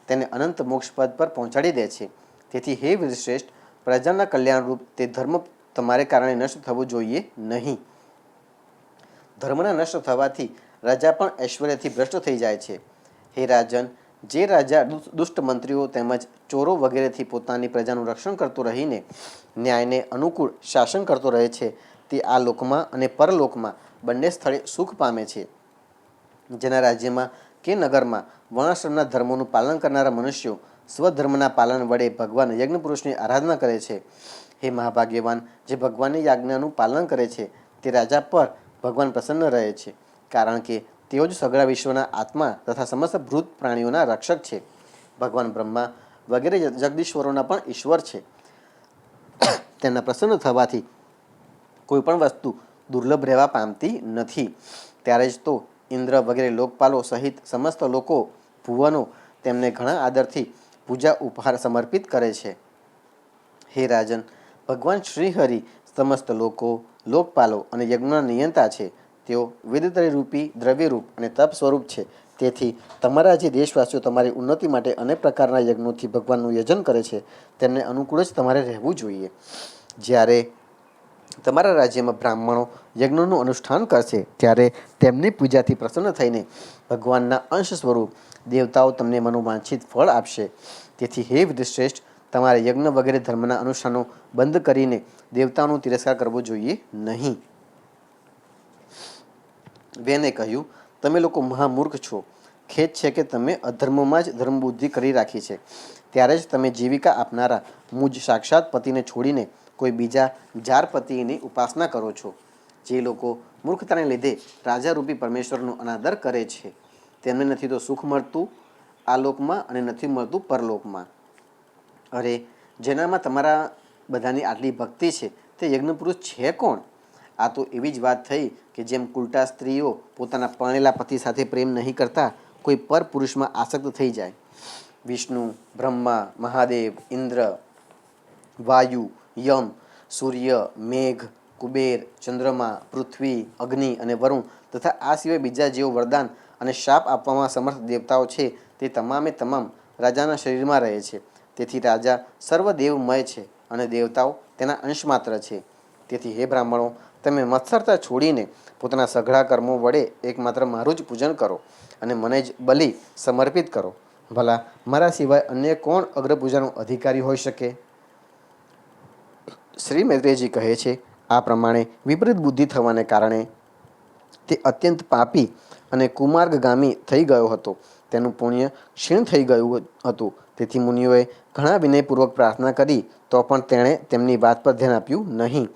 તેને અનંત મોક્ષપદ પર પહોંચાડી દે છે. તેથી હે વીરશ્રેષ્ઠ, પ્રજાના કલ્યાણરૂપ તે ધર્મ તમારે કારણે નષ્ટ થવો જોઈએ નહીં. ધર્મના નષ્ટ થવાથી રાજા પણ ઐશ્વર્યથી ભ્રષ્ટ થઈ જાય છે. હે રાજન, જે રાજા દુષ્ટ મંત્રીઓ તેમજ ચોરો વગેરેથી પોતાની પ્રજાનું રક્ષણ કરતો રહીને ન્યાયને અનુકૂળ શાસન કરતો રહે છે, તે આ લોકમાં અને પરલોકમાં બંને સ્થળે સુખ પામે છે. જેના રાજ્યમાં કે નગરમાં વર્ણાશ્રમના ધર્મોનું પાલન કરનારા મનુષ્યો સ્વધર્મના પાલન વડે ભગવાન યજ્ઞપુરુષની આરાધના કરે છે. હે મહાભાગ્યવાન, જે ભગવાનની આજ્ઞાનું પાલન કરે છે તે રાજા પર ભગવાન પ્રસન્ન રહે છે, કારણ કે તેઓ જ સગળા વિશ્વના આત્મા તથા સમસ્ત ભૂત પ્રાણીઓના રક્ષક છે. ભગવાન બ્રહ્મા વગેરે જગદીશ્વરોના પણ ઈશ્વર છે. તેમના પ્રસન્ન થવાથી કોઈ પણ વસ્તુ દુર્લભ રહેવા પામતી નથી. ત્યારે જ તો ઇન્દ્ર વગેરે લોકપાલો સહિત સમસ્ત લોકો, ભુવનો તેમને ઘણા આદરથી પૂજા ઉપહાર સમર્પિત કરે છે. હે રાજન, ભગવાન શ્રીહરિ સમસ્ત લોકો, લોકપાલો અને યજ્ઞના નિયંતા છે. તેઓ વેદત્રય રૂપી, દ્રવ્યરૂપ અને તપ સ્વરૂપ છે. તેથી તમારા જે દેશવાસીઓ તમારી ઉન્નતિ માટે અનેક પ્રકારના યજ્ઞોથી ભગવાનનું યજન કરે છે, તેમને અનુકૂળ જ તમારે રહેવું જોઈએ. જ્યારે તમારા રાજ્યમાં બ્રાહ્મણો યજ્ઞનું અનુષ્ઠાન કરશે, ત્યારે તેમની પૂજાથી પ્રસન્ન થઈને ભગવાનના અંશ સ્વરૂપ દેવતાઓ તમને મનોવાંછિત ફળ આપશે. તેથી હે વિધિશ્રેષ્ઠ, તમારે યજ્ઞ વગેરે ધર્મના અનુષ્ઠાનો બંધ કરીને દેવતાઓનો તિરસ્કાર કરવો જોઈએ નહીં. વેને કહ્યું, તમે લોકો મહામૂર્ખ છો. ખેદ છે કે તમે અધર્મમાં જ ધર્મબુદ્ધિ કરી રાખી છે. ત્યારે જ તમે જીવિકા આપનારા મુજ સાક્ષાત પતિને છોડીને કોઈ બીજા જાર પતિની ઉપાસના કરો છો. જે લોકો મૂર્ખતાને લીધે રાજારૂપી પરમેશ્વરનો અનાદર કરે છે, તેમને નથી તો સુખ મળતું આ લોકમાં અને નથી મળતું પરલોકમાં. અરે, જેનામાં તમારા બધાની આટલી ભક્તિ છે તે યજ્ઞપુરુષ છે કોણ? આ તો એવી જ વાત થઈ કે જેમ કુલટા સ્ત્રીઓ પોતાના પરણેલા પતિ સાથે પ્રેમ નહીં કરતા કોઈ પર પુરુષમાં આસક્ત થઈ જાય. વિષ્ણુ, બ્રહ્મા, મહાદેવ, ઇન્દ્ર, વાયુ, યમ, સૂર્ય, મેઘ, કુબેર, ચંદ્રમા, પૃથ્વી, અગ્નિ અને વરુણ તથા આ સિવાય બીજા જેઓ વરદાન અને શાપ આપવામાં સમર્થ દેવતાઓ છે, તે તમામે તમામ રાજાના શરીરમાં રહે છે. તેથી રાજા સર્વદેવમય છે અને દેવતાઓ તેના અંશ માત્ર છે. તેથી હે બ્રાહ્મણો, તમે મત્સરતા છોડીને પોતાના સઘળા કર્મો વડે એકમાત્ર મારું જ પૂજન કરો અને મને જ બલિ સમર્પિત કરો. ભલા મારા સિવાય અન્ય કોણ અગ્રપૂજાનો અધિકારી હોઈ શકે? શ્રી મૈત્રેયજી કહે છે, આ પ્રમાણે વિપરીત બુદ્ધિ થવાને કારણે તે અત્યંત પાપી અને કુમાર્ગગામી થઈ ગયો હતો. તેનું પુણ્ય ક્ષીણ થઈ ગયું હતું. તેથી મુનિઓએ ઘણા વિનયપૂર્વક પ્રાર્થના કરી તો પણ તેણે તેમની વાત પર ધ્યાન આપ્યું નહીં.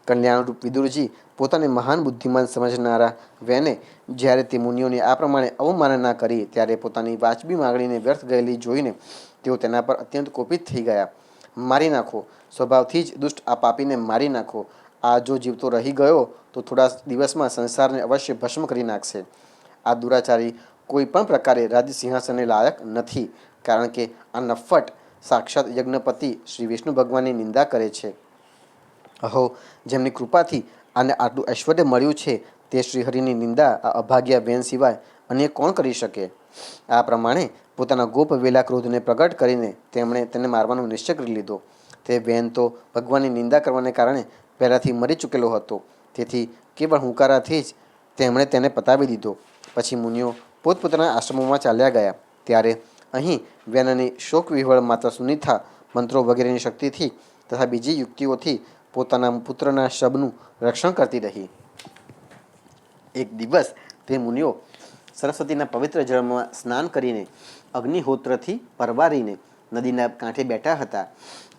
કલ્યાણરૂપ વિદુરજી પોતાને મહાન બુદ્ધિમાન સમજનારા વેને જ્યારે તે મુનિઓની આ પ્રમાણે અવમાનના કરી, ત્યારે પોતાની વાજબી માગણીને વ્યર્થ ગયેલી જોઈને તેઓ તેના પર અત્યંત કોપિત થઈ ગયા. મારી નાખો, સ્વભાવથી જ દુષ્ટ આ પાપીને મારી નાખો. આ જો જીવતો રહી ગયો તો થોડા દિવસમાં સંસારને અવશ્ય ભસ્મ કરી નાખશે. આ દુરાચારી કોઈ પણ પ્રકારે રાજસિંહાસનને લાયક નથી, કારણ કે આ નફ્ફટ સાક્ષાત યજ્ઞપતિ શ્રી વિષ્ણુ ભગવાનની નિંદા કરે છે. અહો, જેમની કૃપાથી આને આટલું ઐશ્વર્ય મળ્યું છે, તે શ્રીહરિની નિંદા આ અભાગ્યા વેન સિવાય અન્ય કોણ કરી શકે? આ પ્રમાણે પોતાના ગોપવેલા ક્રોધને પ્રગટ કરીને તેમણે તેને મારવાનો નિશ્ચય કરી લીધો. તે વેન તો ભગવાનની નિંદા કરવાને કારણે પહેલાંથી મરી ચૂકેલો હતો. તેથી કેવળ હુંકારાથી જ તેમણે તેને પતાવી દીધો. પછી મુનિઓ પોતપોતાના આશ્રમોમાં ચાલ્યા ગયા. ત્યારે અહીં વ્યાનની શોકવિહ્વળ માતા સુનિથા મંત્રો વગેરેની શક્તિથી તથા બીજી યુક્તિઓથી પોતાના પુત્રના શબનું રક્ષણ કરતી રહી. એક દિવસ તે મુનિઓ સરસ્વતીના પવિત્ર જળમાં સ્નાન કરીને અગ્નિહોત્રથી પરવારીને નદીના કાંઠે બેઠા હતા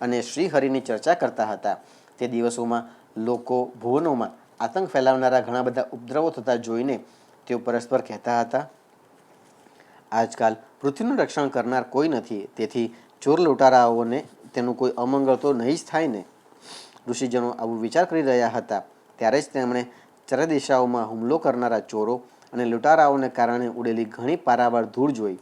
અને શ્રીહરિની ચર્ચા કરતા હતા. તે દિવસોમાં લોકો ભુવનોમાં આતંક ફેલાવનારા ઘણા બધા ઉપદ્રવો થતા જોઈને તેઓ પરસ્પર કહેતા હતા, આજકાલ પૃથ્વીનું રક્ષણ કરનાર કોઈ નથી, તેથી ચોર લૂંટારાઓને તેનું કોઈ અમંગળ તો નહીં જ થાય ને. ઋષિજનો આવું વિચાર કરી રહ્યા હતા ત્યારે જ તેમણે ચારે દિશાઓમાં હુમલો કરનારા ચોરો અને લૂંટારાઓને કારણે ઉડેલી ઘણી પારાવાર ધૂળ જોઈ.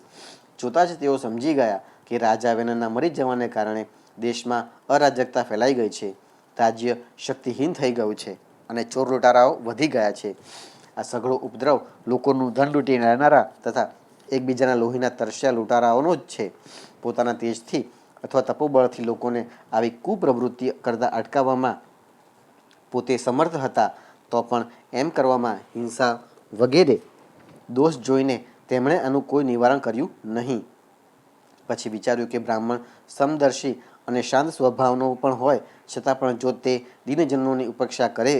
જોતાં જ તેઓ સમજી ગયા કે રાજા વેનનના મરી જવાને કારણે દેશમાં અરાજકતા ફેલાઈ ગઈ છે, રાજ્ય શક્તિહીન થઈ ગયું છે અને ચોર લૂંટારાઓ વધી ગયા છે. આ સઘળો ઉપદ્રવ લોકોનું ધન લૂંટી લેનારા તથા એકબીજાના લોહીના તરસ્યા લૂંટારાઓનો જ છે. પોતાના તેજથી અથવા તપોબળથી લોકોને આવી કુપ્રવૃત્તિ કરતા અટકાવવામાં પોતે સમર્થ હતા, તો પણ એમ કરવામાં હિંસા વગેરે દોષ જોઈને તેમણે આનું કોઈ નિવારણ કર્યું નહીં. પછી વિચાર્યું કે બ્રાહ્મણ સમદર્શી અને શાંત સ્વભાવનો પણ હોય છતાં પણ જો તે દિનજનોની ઉપેક્ષા કરે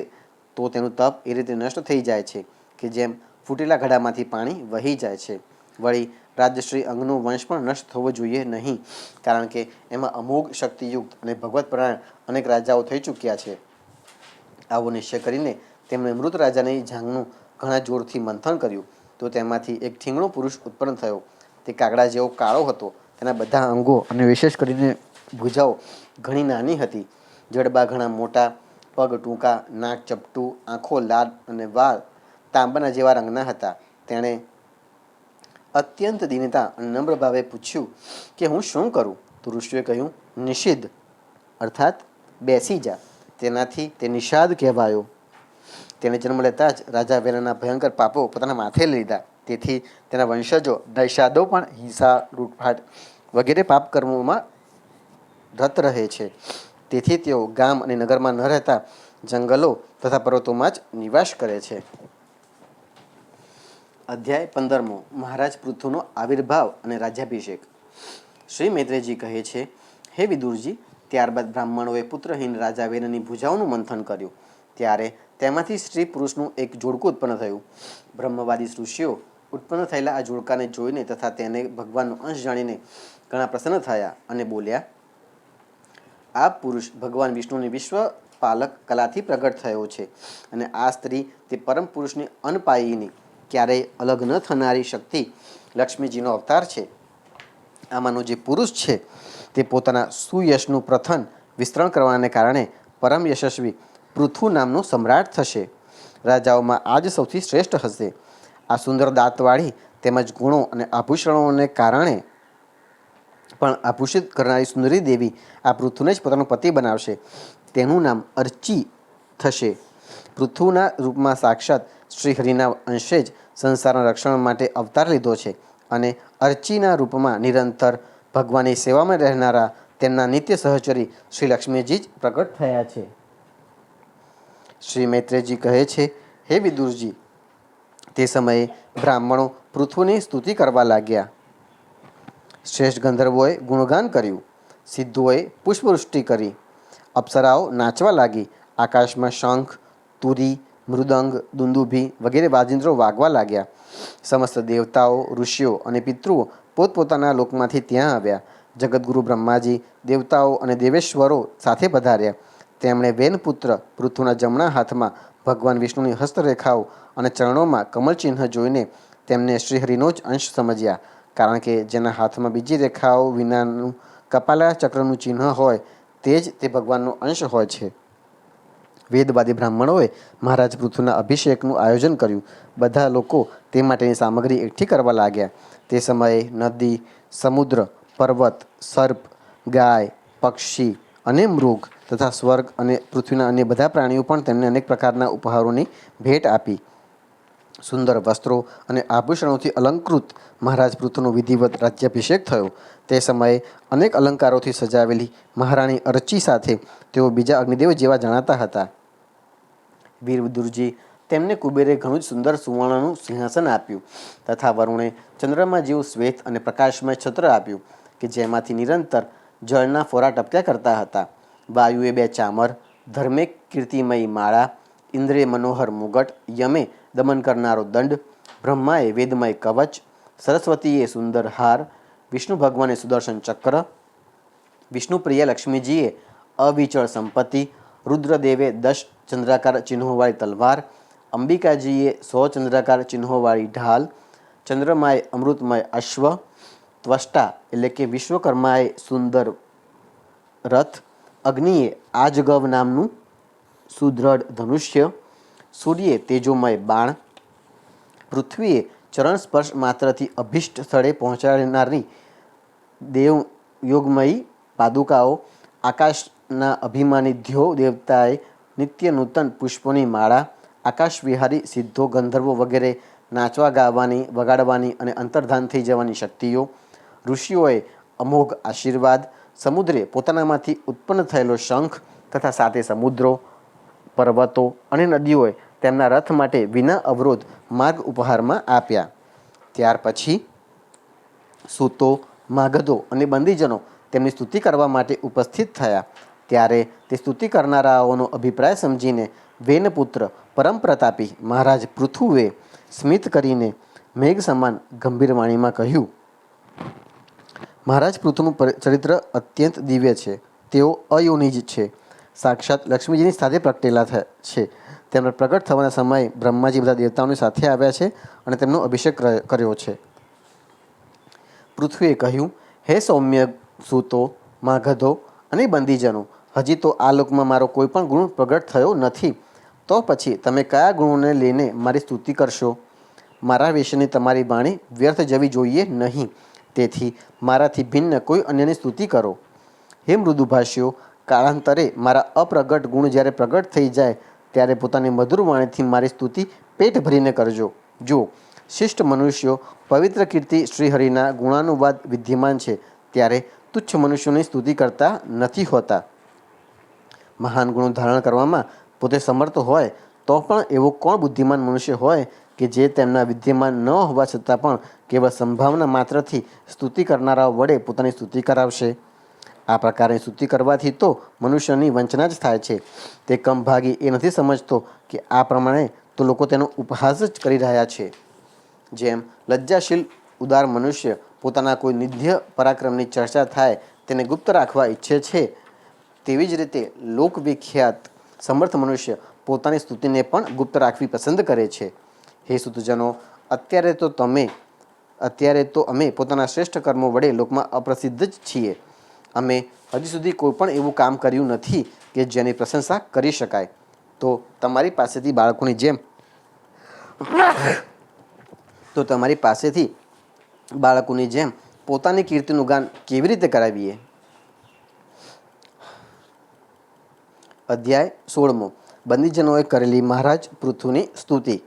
તો તેનું તપ એ રીતે નષ્ટ થઈ જાય છે કે જેમ ફૂટેલા ઘડામાંથી પાણી વહી જાય છે. વળી રાજશ્રી અંગનો વંશ પણ નષ્ટ થવો જોઈએ નહીં, કારણ કે એમાં અમોઘ શક્તિયુક્ત અને ભગવત પરાયણ અનેક રાજાઓ થઈ ચૂક્યા છે. આવો નિશ્ચય કરીને તેમણે મૃત રાજાની જાંઘનું ઘણા જોરથી મંથન કર્યું તો તેમાંથી એક ઠીંગણો પુરુષ ઉત્પન્ન થયો. તે કાગડા જેવો કાળો હતો. તેના બધા અંગો અને વિશેષ કરીને ભુજાઓ ઘણી નાની હતી. જડબા ઘણા મોટા, પગ ટૂંકા, નાક ચપટું, આંખો લાલ અને વાળ તાંબાના જેવા રંગના હતા. તેણે અત્યંત દીનતા અને નમ્ર ભાવે પૂછ્યું કે હું શું કરું? તો ઋષિએ કહ્યું, નિષિદ્ધ અર્થાત બેસી જા. તેનાથી તે નિષાદ કહેવાયો. તેને જન્મ લેતા જ રાજા વેનના ભયંકર પાપો પોતાના માથે લીધા. તેથી તેના વંશજો નૈષાદો પણ હિંસા, લૂંટફાટ વગેરે પાપ કર્મોમાં રત રહે છે. તેથી તેઓ ગામ અને નગરમાં ન રહેતા જંગલો તથા પર્વતોમાં જ નિવાસ કરે છે. અધ્યાય 15 મહારાજ પૃથુનો આવિર્ભાવ અને રાજ્યાભિષેક. શ્રી મૈત્રેયજી કહે છે, હે વિદુરજી, ત્યારબાદ બ્રાહ્મણોએ પુત્રહીન રાજા વેનની ભુજાઓનું મંથન કર્યું. ત્યારે તેમાંથી સ્ત્રી પુરુષનું એક જોડકું ઉત્પન્ન થયું. બ્રહ્મવાદી ઋષિઓ ઉત્પન્ન થયેલા આ જોડકાને જોઈને તથા તેને ભગવાનનો અંશ જાણીને ઘણા પ્રસન્ન થયા અને બોલ્યા, આ પુરુષ ભગવાન વિષ્ણુની વિશ્વપાલક કલાથી પ્રગટ થયો છે અને આ સ્ત્રી તે પરમ પુરુષની અનપાયીની ક્યારેય અલગ ન થનારી શક્તિ લક્ષ્મીજીનો અવતાર છે. આમાંનો જે પુરુષ છે તે પોતાના સુયશનું પ્રથમ વિસ્તરણ કરવાને કારણે પરમ યશસ્વી પૃથુ નામનો સમ્રાટ થશે. રાજાઓમાં આ જ સૌથી શ્રેષ્ઠ હશે. આ સુંદર દાંતવાળી તેમજ ગુણો અને આભૂષણોને કારણે પણ આભૂષિત કરનારી સુંદરી દેવી આ પૃથુને જ પોતાનો પતિ બનાવશે. તેનું નામ અર્ચી થશે. પૃથુના રૂપમાં સાક્ષાત શ્રીહરિના અંશે જ સંસારના રક્ષણ માટે અવતાર લીધો છે અને અર્ચીના રૂપમાં નિરંતર ભગવાનની સેવામાં રહેનારા તેમના નિત્ય સહચરી શ્રી લક્ષ્મીજી જ પ્રગટ થયા છે. શ્રી મૈત્રેયજી કહે છે, હે વિદુરજી, તે સમયે બ્રાહ્મણો પૃથ્વીની સ્તુતિ કરવા લાગ્યા. શ્રેષ્ઠ ગંધર્વોએ ગુણગાન કર્યું, સિદ્ધોએ પુષ્પવૃષ્ટિ કરી, અપ્સરાઓ નાચવા લાગી, આકાશમાં શંખ, તુરી, મૃદંગ, દુંદુભી વગેરે વાજિંત્રો વાગવા લાગ્યા. સમસ્ત દેવતાઓ, ઋષિઓ અને પિતૃઓ પોતપોતાના લોકમાંથી ત્યાં આવ્યા. જગતગુરુ બ્રહ્માજી, દેવતાઓ અને દેવેશ્વરો સાથે પધાર્યા. તેમણે વેનપુત્ર પૃથુના જમણા હાથમાં ભગવાન વિષ્ણુની હસ્તરેખાઓ અને ચરણોમાં કમલચિહ્ન જોઈને તેમને શ્રીહરિનો જ અંશ સમજ્યા, કારણ કે જેના હાથમાં બીજી રેખાઓ વિનાનું કપાલા ચક્રનું ચિહ્ન હોય તે જ તે ભગવાનનો અંશ હોય છે. વેદવાદી બ્રાહ્મણોએ મહારાજ પૃથુના અભિષેકનું આયોજન કર્યું. બધા લોકો તે માટેની સામગ્રી એકઠી કરવા લાગ્યા. તે સમયે નદી, સમુદ્ર, પર્વત, સર્પ, ગાય, પક્ષી અને મૃગ તથા સ્વર્ગ અને પૃથ્વીના અન્ય બધા પ્રાણીઓ પણ તેમને અનેક પ્રકારના ઉપહારોની ભેટ આપી. સુંદર વસ્ત્રો અને આભૂષણોથી અલંકૃત મહારાજ પૃથુનો વિધિવત રાજ્યાભિષેક થયો. તે સમયે અનેક અલંકારોથી સજાવેલી મહારાણી અર્ચી સાથે તેઓ બીજા અગ્નિદેવ જેવા જણાતા હતા. વીર વિદુરજી, તેમને કુબેરે ઘણું જ સુંદર સુવર્ણનું સિંહાસન આપ્યું તથા વરુણે ચંદ્રમા જેવું શ્વેત અને પ્રકાશમય છત્ર આપ્યું કે જેમાંથી નિરંતર જળના ફોરા ટપક્યા કરતા હતા. વાયુએ 2 ચામર, ધર્મે કીર્તિમયી માળા, ઇન્દ્રે મનોહર મુગટ, યમે દમન કરનારો દંડ, બ્રહ્માએ વેદમય કવચ, સરસ્વતીએ સુંદર હાર, વિષ્ણુ ભગવાને સુદર્શન ચક્ર, વિષ્ણુપ્રિય લક્ષ્મીજીએ અવિચળ સંપત્તિ, રુદ્રદેવે 10 ચંદ્રાકાર ચિહ્નોવાળી તલવાર, અંબિકાજીએ 100 ચંદ્રાકાર ચિહ્નોવાળી ઢાલ, ચંદ્રમાએ અમૃતમય અશ્વ, ત્વષ્ટા એટલે કે વિશ્વકર્માએ સુંદર રથ, અગ્નિએ આજગવ નામનું સુદૃઢ ધનુષ્ય, સૂર્યે તેજોમય બાણ, પૃથ્વીએ ચરણ સ્પર્શ માત્રથી અભિષ્ટ સ્થળે પહોંચાડનારી દેવયોગમયી પાદુકાઓ, આકાશના અભિમાની ધ્યો દેવતાએ નિત્ય નૂતન પુષ્પોની માળા, આકાશ વિહારી સિદ્ધો ગંધર્વો વગેરે નાચવા ગાવાની વગાડવાની અને અંતર્ધાન થઈ જવાની શક્તિઓ, ઋષિઓએ અમોઘ આશીર્વાદ, સમુદ્રે પોતાનામાંથી ઉત્પન્ન થયેલો શંખ તથા 7 સમુદ્રો, પર્વતો અને નદીઓએ તેમના રથ માટે વિના અવરોધ માર્ગ ઉપહારમાં આપ્યા. ત્યાર પછી સૂતો, માગધો અને બંદીજનો તેમની સ્તુતિ કરવા માટે ઉપસ્થિત થયા. ત્યારે તે સ્તુતિ કરનારાઓનો અભિપ્રાય સમજીને વેનપુત્ર પરમ પ્રતાપી મહારાજ પૃથુએ સ્મિત કરીને મેઘ સમાન ગંભીર વાણીમાં કહ્યું, મહારાજ પૃથુનું ચરિત્ર અત્યંત દિવ્ય છે. તેઓ અયોનિજ છે. સાક્ષાત લક્ષ્મીજીની સાથે પ્રગટેલા છે. તેમના પ્રગટ થવાના સમયે બ્રહ્માજી બધા દેવતાઓની સાથે આવ્યા છે અને તેમનો અભિષેક કર્યો છે. પૃથ્વીએ કહ્યું, હે સૌમ્ય સૂતો, માગધો અને બંદીજનો, હજી તો આ લોકમાં મારો કોઈ પણ ગુણ પ્રગટ થયો નથી. તો પછી તમે કયા ગુણોને લઈને મારી સ્તુતિ કરશો? મારા વિશેની તમારી વાણી વ્યર્થ જવી જોઈએ નહીં. તેથી મારાથી ભિન્ન કોઈ અન્યની સ્તુતિ કરો. હે મૃદુભાષ્યો, કાળાંતરે મારા અપ્રગટ ગુણ જ્યારે પ્રગટ થઈ જાય ત્યારે પોતાની મધુર વાણીથી મારી સ્તુતિ પેટ ભરીને કરજો. જો શિષ્ટ મનુષ્યો પવિત્ર કીર્તિ શ્રીહરિના ગુણાનુવાદ વિદ્યમાન છે ત્યારે તુચ્છ મનુષ્યોની સ્તુતિ કરતા નથી હોતા. મહાન ગુણો ધારણ કરવામાં પોતે સમર્થ હોય તો પણ એવો કોણ બુદ્ધિમાન મનુષ્ય હોય કે જે તેમના વિદ્યમાન ન હોવા છતાં પણ કેવળ સંભાવના માત્રથી સ્તુતિ કરનારાઓ વડે પોતાની સ્તુતિ કરાવશે? આ પ્રકારની સ્તુતિ કરવાથી તો મનુષ્યની વંચના જ થાય છે. તે કમભાગી એ નથી સમજતો કે આ પ્રમાણે તો લોકો તેનો ઉપહાસ જ કરી રહ્યા છે. જેમ લજ્જાશીલ ઉદાર મનુષ્ય પોતાના કોઈ નિધ્ય પરાક્રમની ચર્ચા થાય તેને ગુપ્ત રાખવા ઈચ્છે છે, તેવી જ રીતે લોકવિખ્યાત સમર્થ મનુષ્ય પોતાની સ્તુતિને પણ ગુપ્ત રાખવી પસંદ કરે છે. હે સુતજનો, અત્યારે તો અમે પોતાના શ્રેષ્ઠ કર્મો વડે લોકમાં અપ્રસિદ્ધ જ છીએ. અમે હજી સુધી કોઈ પણ એવું કામ કર્યું નથી કે જેની પ્રશંસા કરી શકાય. તો તમારી પાસેથી બાળકોની જેમ પોતાની કીર્તિનું ગાન કેવી રીતે કરાવીએ? અધ્યાય 16. બંદીજનોએ કરેલી મહારાજ પૃથુની સ્તુતિ.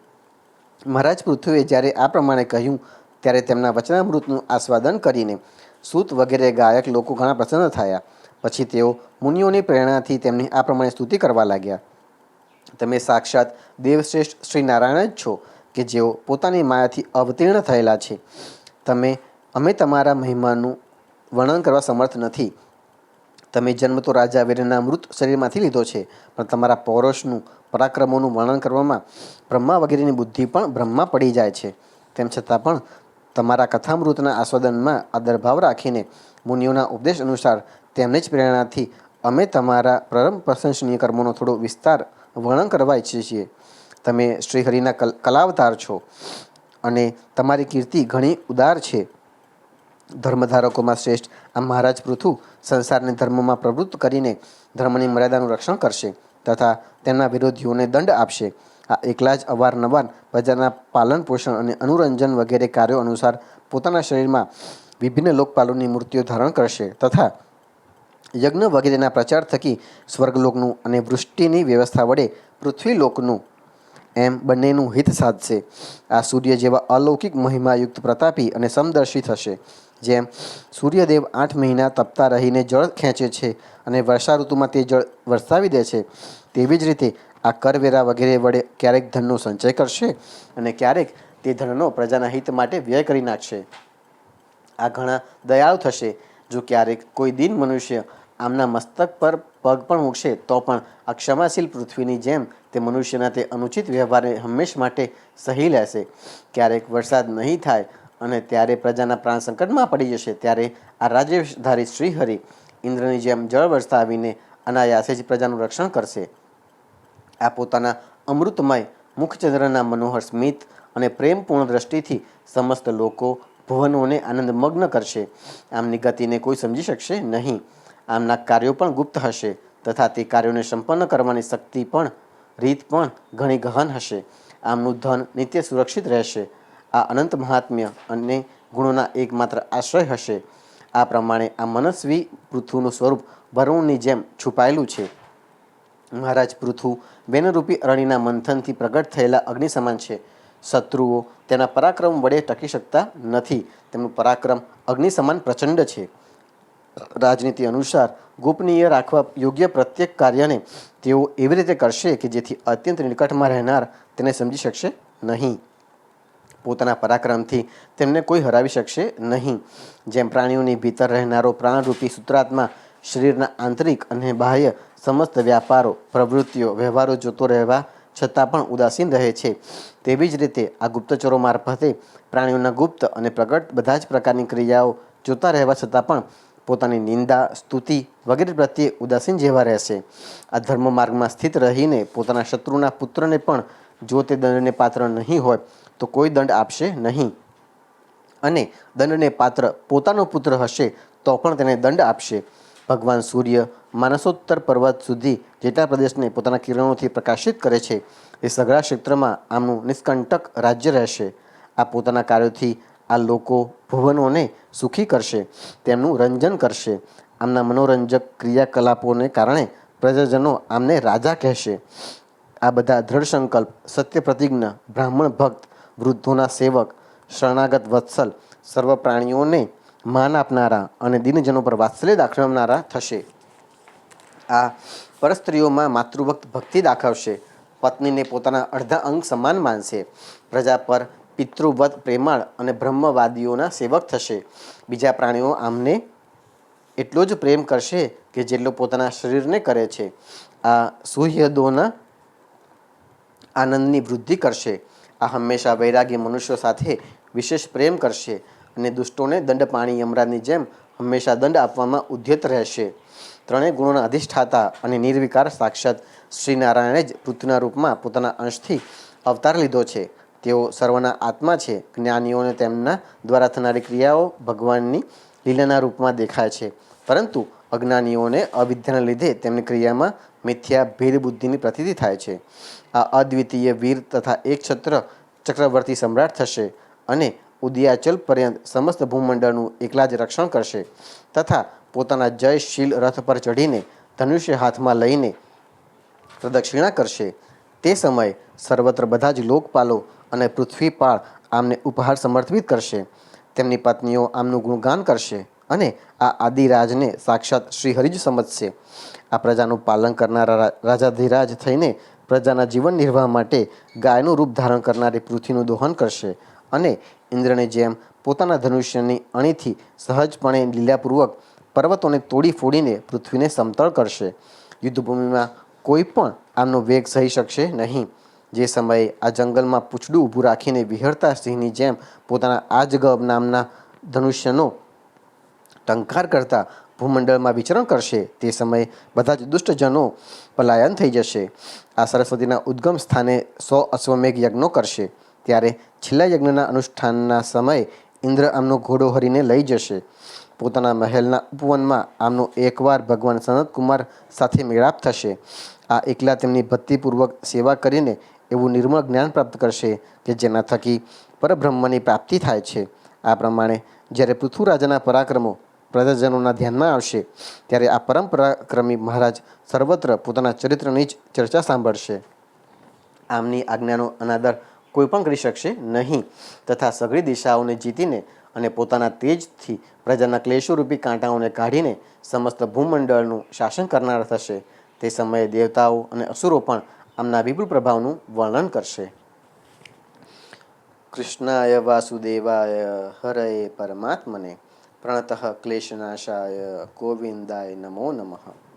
મહારાજ પૃથુએ જ્યારે આ પ્રમાણે કહ્યું ત્યારે તેમના વચનામૃતનું આસ્વાદન કરીને સૂત વગેરે ગાયક લોકો ઘણા પ્રસન્ન થયા. પછી તેઓ મુનિઓની પ્રેરણાથી તેમની આ પ્રમાણે સ્તુતિ કરવા લાગ્યા. તમે સાક્ષાત દેવશ્રેષ્ઠ શ્રી નારાયણ જ છો કે જેઓ પોતાની માયાથી અવતીર્ણ થયેલા છે. અમે તમારા મહિમાનું વર્ણન કરવા સમર્થ નથી. તમે જન્મ તો રાજા વીરના મૃત શરીરમાંથી લીધો છે, પણ તમારા પૌરુષનું પરાક્રમોનું વર્ણન કરવામાં બ્રહ્મા વગેરેની બુદ્ધિ પણ બ્રહ્મા પડી જાય છે. તેમ છતાં પણ તમારા કથામૃતના આસ્વાદનમાં આદરભાવ રાખીને મુનિઓના ઉપદેશ અનુસાર તેમની જ પ્રેરણાથી અમે તમારા પરમ પ્રશંસનીય કર્મોનો થોડો વિસ્તાર વર્ણન કરવા ઈચ્છીએ છીએ. તમે શ્રીહરિના કલાવતાર છો અને તમારી કીર્તિ ઘણી ઉદાર છે. ધર્મધારકોમાં શ્રેષ્ઠ આ મહારાજ પૃથુ સંસારને ધર્મમાં પ્રવૃત્ત કરીને ધર્મની મર્યાદાનું રક્ષણ કરશે તથા તેમના વિરોધીઓને દંડ આપશે. આ એકલા જ અવારનવાર પ્રજાના પાલન પોષણ અને અનુરંજન વગેરે કાર્યો અનુસાર પોતાના શરીરમાં વિભિન્ન લોકપાલોની મૂર્તિઓ ધારણ કરશે તથા યજ્ઞ વગેરેના પ્રચાર થકી સ્વર્ગલોકનું અને વૃષ્ટિની વ્યવસ્થા વડે પૃથ્વીલોકનું એમ બંનેનું હિત સાધશે. આ સૂર્ય જેવા અલૌકિક મહિમાયુક્ત પ્રતાપી અને સમદર્શી થશે. જેમ સૂર્યદેવ 8 મહિના તપતા રહીને જળ ખેંચે છે અને વર્ષા ઋતુમાં તે જળ વરસાવી દે છે, તેવી જ રીતે આ કરવેરા વગેરે વડે ક્યારેક ધનનો સંચય કરશે અને ક્યારેક તે ધનનો પ્રજાના હિત માટે વ્યય કરી નાખશે. આ ઘણા દયાળુ થશે. જો ક્યારેક કોઈ દીન મનુષ્ય આમના મસ્તક પર પગ પણ મૂકશે તો પણ આ ક્ષમાશીલ પૃથ્વીની જેમ તે મનુષ્યના તે અનુચિત વ્યવહારને હંમેશ માટે સહી લેશે. ક્યારેક વરસાદ નહીં થાય અને ત્યારે પ્રજાના પ્રાણ સંકટમાં પડી જશે ત્યારે આ રાજ્યધારી શ્રીહરિ ઇન્દ્રની જેમ જળ વરસાવીને અનાયાસે જ પ્રજાનું રક્ષણ કરશે. આ પોતાના અમૃતમય મુખચંદ્રના મનોહર સ્મિત અને પ્રેમપૂર્ણ દ્રષ્ટિથી સમસ્ત લોકો ભુવનોને આનંદમગ્ન કરશે. આમની ગતિને કોઈ સમજી શકશે નહીં. આમના કાર્યો પણ ગુપ્ત હશે તથા તે કાર્યોને સંપન્ન કરવાની શક્તિ પણ રીત પણ ઘણી ગહન હશે. આમનું ધન નિત્ય સુરક્ષિત રહેશે. આ અનંત મહાત્મ્ય અને ગુણોના એકમાત્ર આશ્રય હશે. આ પ્રમાણે આ મનસ્વી પૃથુનું સ્વરૂપ વરુણની જેમ છુપાયેલું છે. મહારાજ પૃથુ વેનરૂપી અરણીના મંથનથી પ્રગટ થયેલા અગ્નિ સમાન છે. શત્રુઓ તેના પરાક્રમ વડે ટકી શકતા નથી. તેમનું પરાક્રમ અગ્નિ સમાન પ્રચંડ છે. રાજનીતિ અનુસાર ગોપનીય રાખવા યોગ્ય પ્રત્યેક કાર્યને તેઓ એવી રીતે કરશે કે જેથી અત્યંત નિકટમાં રહેનાર તેને સમજી શકશે નહીં. પોતાના પરાક્રમથી તેમને કોઈ હરાવી શકશે નહીં. જેમ પ્રાણીઓની ભીતર રહેનારો પ્રાણરૂપી સૂત્રાત્મા શરીરના આંતરિક અને બાહ્ય સમસ્ત વ્યાપારો, પ્રવૃત્તિઓ, વ્યવહારો જોતો રહેવા છતાં પણ ઉદાસીન રહે છે, તેવી જ રીતે આ ગુપ્તચરો મારફતે પ્રાણીઓના ગુપ્ત અને પ્રગટ બધા જ પ્રકારની ક્રિયાઓ જોતા રહેવા છતાં પણ પોતાની નિંદા, સ્તુતિ વગેરે પ્રત્યે ઉદાસીન જેવા રહેશે. આ ધર્મ માર્ગમાં સ્થિત રહીને પોતાના શત્રુના પુત્રને પણ જો તે દંડને પાત્ર નહીં હોય તો કોઈ દંડ આપશે નહીં, અને દંડને પાત્ર પોતાનો પુત્ર હશે તો પણ તેને દંડ આપશે. ભગવાન સૂર્ય માનસોત્તર પર્વત સુધી જેટલા પ્રદેશને પોતાના કિરણોથી પ્રકાશિત કરે છે એ સઘળા ક્ષેત્રમાં આમનું નિષ્કંટક રાજ્ય રહેશે. આ પોતાના કાર્યોથી આ લોકો ભુવનોને સુખી કરશે, તેમનું રંજન કરશે. આમના મનોરંજક ક્રિયાકલાપોને કારણે પ્રજાજનો આમને રાજા કહેશે. આ બધા દ્રઢ સંકલ્પ, સત્ય પ્રતિજ્ઞ, બ્રાહ્મણ ભક્ત, વૃદ્ધોના સેવક, શરણાગત વત્સલ, સર્વ પ્રાણીઓને માન આપનારા અને દિનજનો પર વાત્સલ્ય દાખવનારા થશે. આ પરસ્ત્રીઓમાં માતૃભક્ત ભક્તિ દાખવશે. પત્નીને પોતાના અડધા અંગ સમાન માનશે. પ્રજા પર પિતૃવત પ્રેમાળ અને બ્રહ્મવાદીઓના સેવક થશે. બીજા પ્રાણીઓ આમને એટલો જ પ્રેમ કરશે કે જેટલો પોતાના શરીરને કરે છે. આ સુહૃદોના આનંદની વૃદ્ધિ કરશે. આ હંમેશા વૈરાગી મનુષ્યો સાથે વિશેષ પ્રેમ કરશે અને દુષ્ટોને દંડપાણી યમરાજની જેમ હંમેશા દંડ આપવામાં ઉદ્યત રહેશે. ત્રણેય ગુણોના અધિષ્ઠાતા અને નિર્વિકાર સાક્ષાત શ્રીનારાયણે જ પૃથ્વીના રૂપમાં પોતાના અંશથી અવતાર લીધો છે. તેઓ સર્વના આત્મા છે. જ્ઞાનીઓને તેમના દ્વારા થનારી ક્રિયાઓ ભગવાનની લીલાના રૂપમાં દેખાય છે, પરંતુ અજ્ઞાનીઓને અવિદ્યાના લીધે તેમની ક્રિયામાં મિથ્યા ભેદ બુદ્ધિની પ્રતીતિ થાય છે. આ અદ્વિતીય વીર તથા એક છત્ર ચક્રવર્તી સમ્રાટ થશે અને ઉદયાચલ પર્યંત સમસ્ત ભૂમંડળનું એકલા જ રક્ષણ કરશે તથા પોતાના જયશીલ રથ પર ચઢીને ધનુષ્ય હાથમાં લઈને પ્રદક્ષિણા કરશે. તે સમયે સર્વત્ર બધા જ લોકપાલો અને પૃથ્વીપાળ આમને ઉપહાર સમર્પિત કરશે. તેમની પત્નીઓ આમનું ગુણગાન કરશે અને આ આદિરાજને સાક્ષાત શ્રીહરિ જ સમજશે. આ પ્રજાનું પાલન કરનારા રાજાધિરાજ થઈને પ્રજાના જીવન નિર્વાહ માટે ગાયનું રૂપ ધારણ કરનારી પૃથ્વીનું દોહન કરશે અને ઇન્દ્રની જેમ પોતાના ધનુષ્યની અણીથી સહજપણે લીલાપૂર્વક પર્વતોને તોડી ફોડીને પૃથ્વીને સમતળ કરશે. યુદ્ધભૂમિમાં કોઈ પણ આમનો વેગ સહી શકશે નહીં. જે સમયે આ જંગલમાં પૂંછડું ઊભું રાખીને વિહરતા સિંહની જેમ પોતાના આજગબ નામના ધનુષ્યનો ટંકાર કરતા ભૂમંડળમાં વિચરણ કરશે, તે સમયે બધા જ દુષ્ટજનો પલાયન થઈ જશે. આ સરસ્વતીના ઉદ્ગમ સ્થાને 100 અશ્વમેઘ યજ્ઞો કરશે. ત્યારે છેલ્લા યજ્ઞના અનુષ્ઠાનના સમયે ઇન્દ્ર આમનો ઘોડો હરીને લઈ જશે. પોતાના મહેલના ઉપવનમાં આમનો એકવાર ભગવાન સનતકુમાર સાથે મેળાપ થશે. આ એકલા તેમની ભક્તિપૂર્વક સેવા કરીને એવું નિર્મળ જ્ઞાન પ્રાપ્ત કરશે કે જેના થકી પરબ્રહ્મની પ્રાપ્તિ થાય છે. આ પ્રમાણે જ્યારે પૃથ્વીરાજાના પરાક્રમો પ્રજાજનોના ધ્યાનમાં આવશે ત્યારે આ પરમ પરાક્રમી મહારાજ સર્વત્ર પોતાના ચરિત્રની જ ચર્ચા સાંભળશે. આમની આજ્ઞાનો અનાદર કોઈ પણ કરી શકશે નહીં તથા સઘળી દિશાઓને જીતીને અને પોતાના તેજથી પ્રજાના ક્લેશોરૂપી કાંટાઓને કાઢીને સમસ્ત ભૂમંડળનું શાસન કરનાર થશે. તે સમયે દેવતાઓ અને અસુરો પણ આમના વિપુલ પ્રભાવનું વર્ણન કરશે. કૃષ્ણાય વાસુદેવાય હરયે પરમાત્મને પ્રણતઃ ક્લેશનાશાય ગોવિંદાય નમો નમઃ.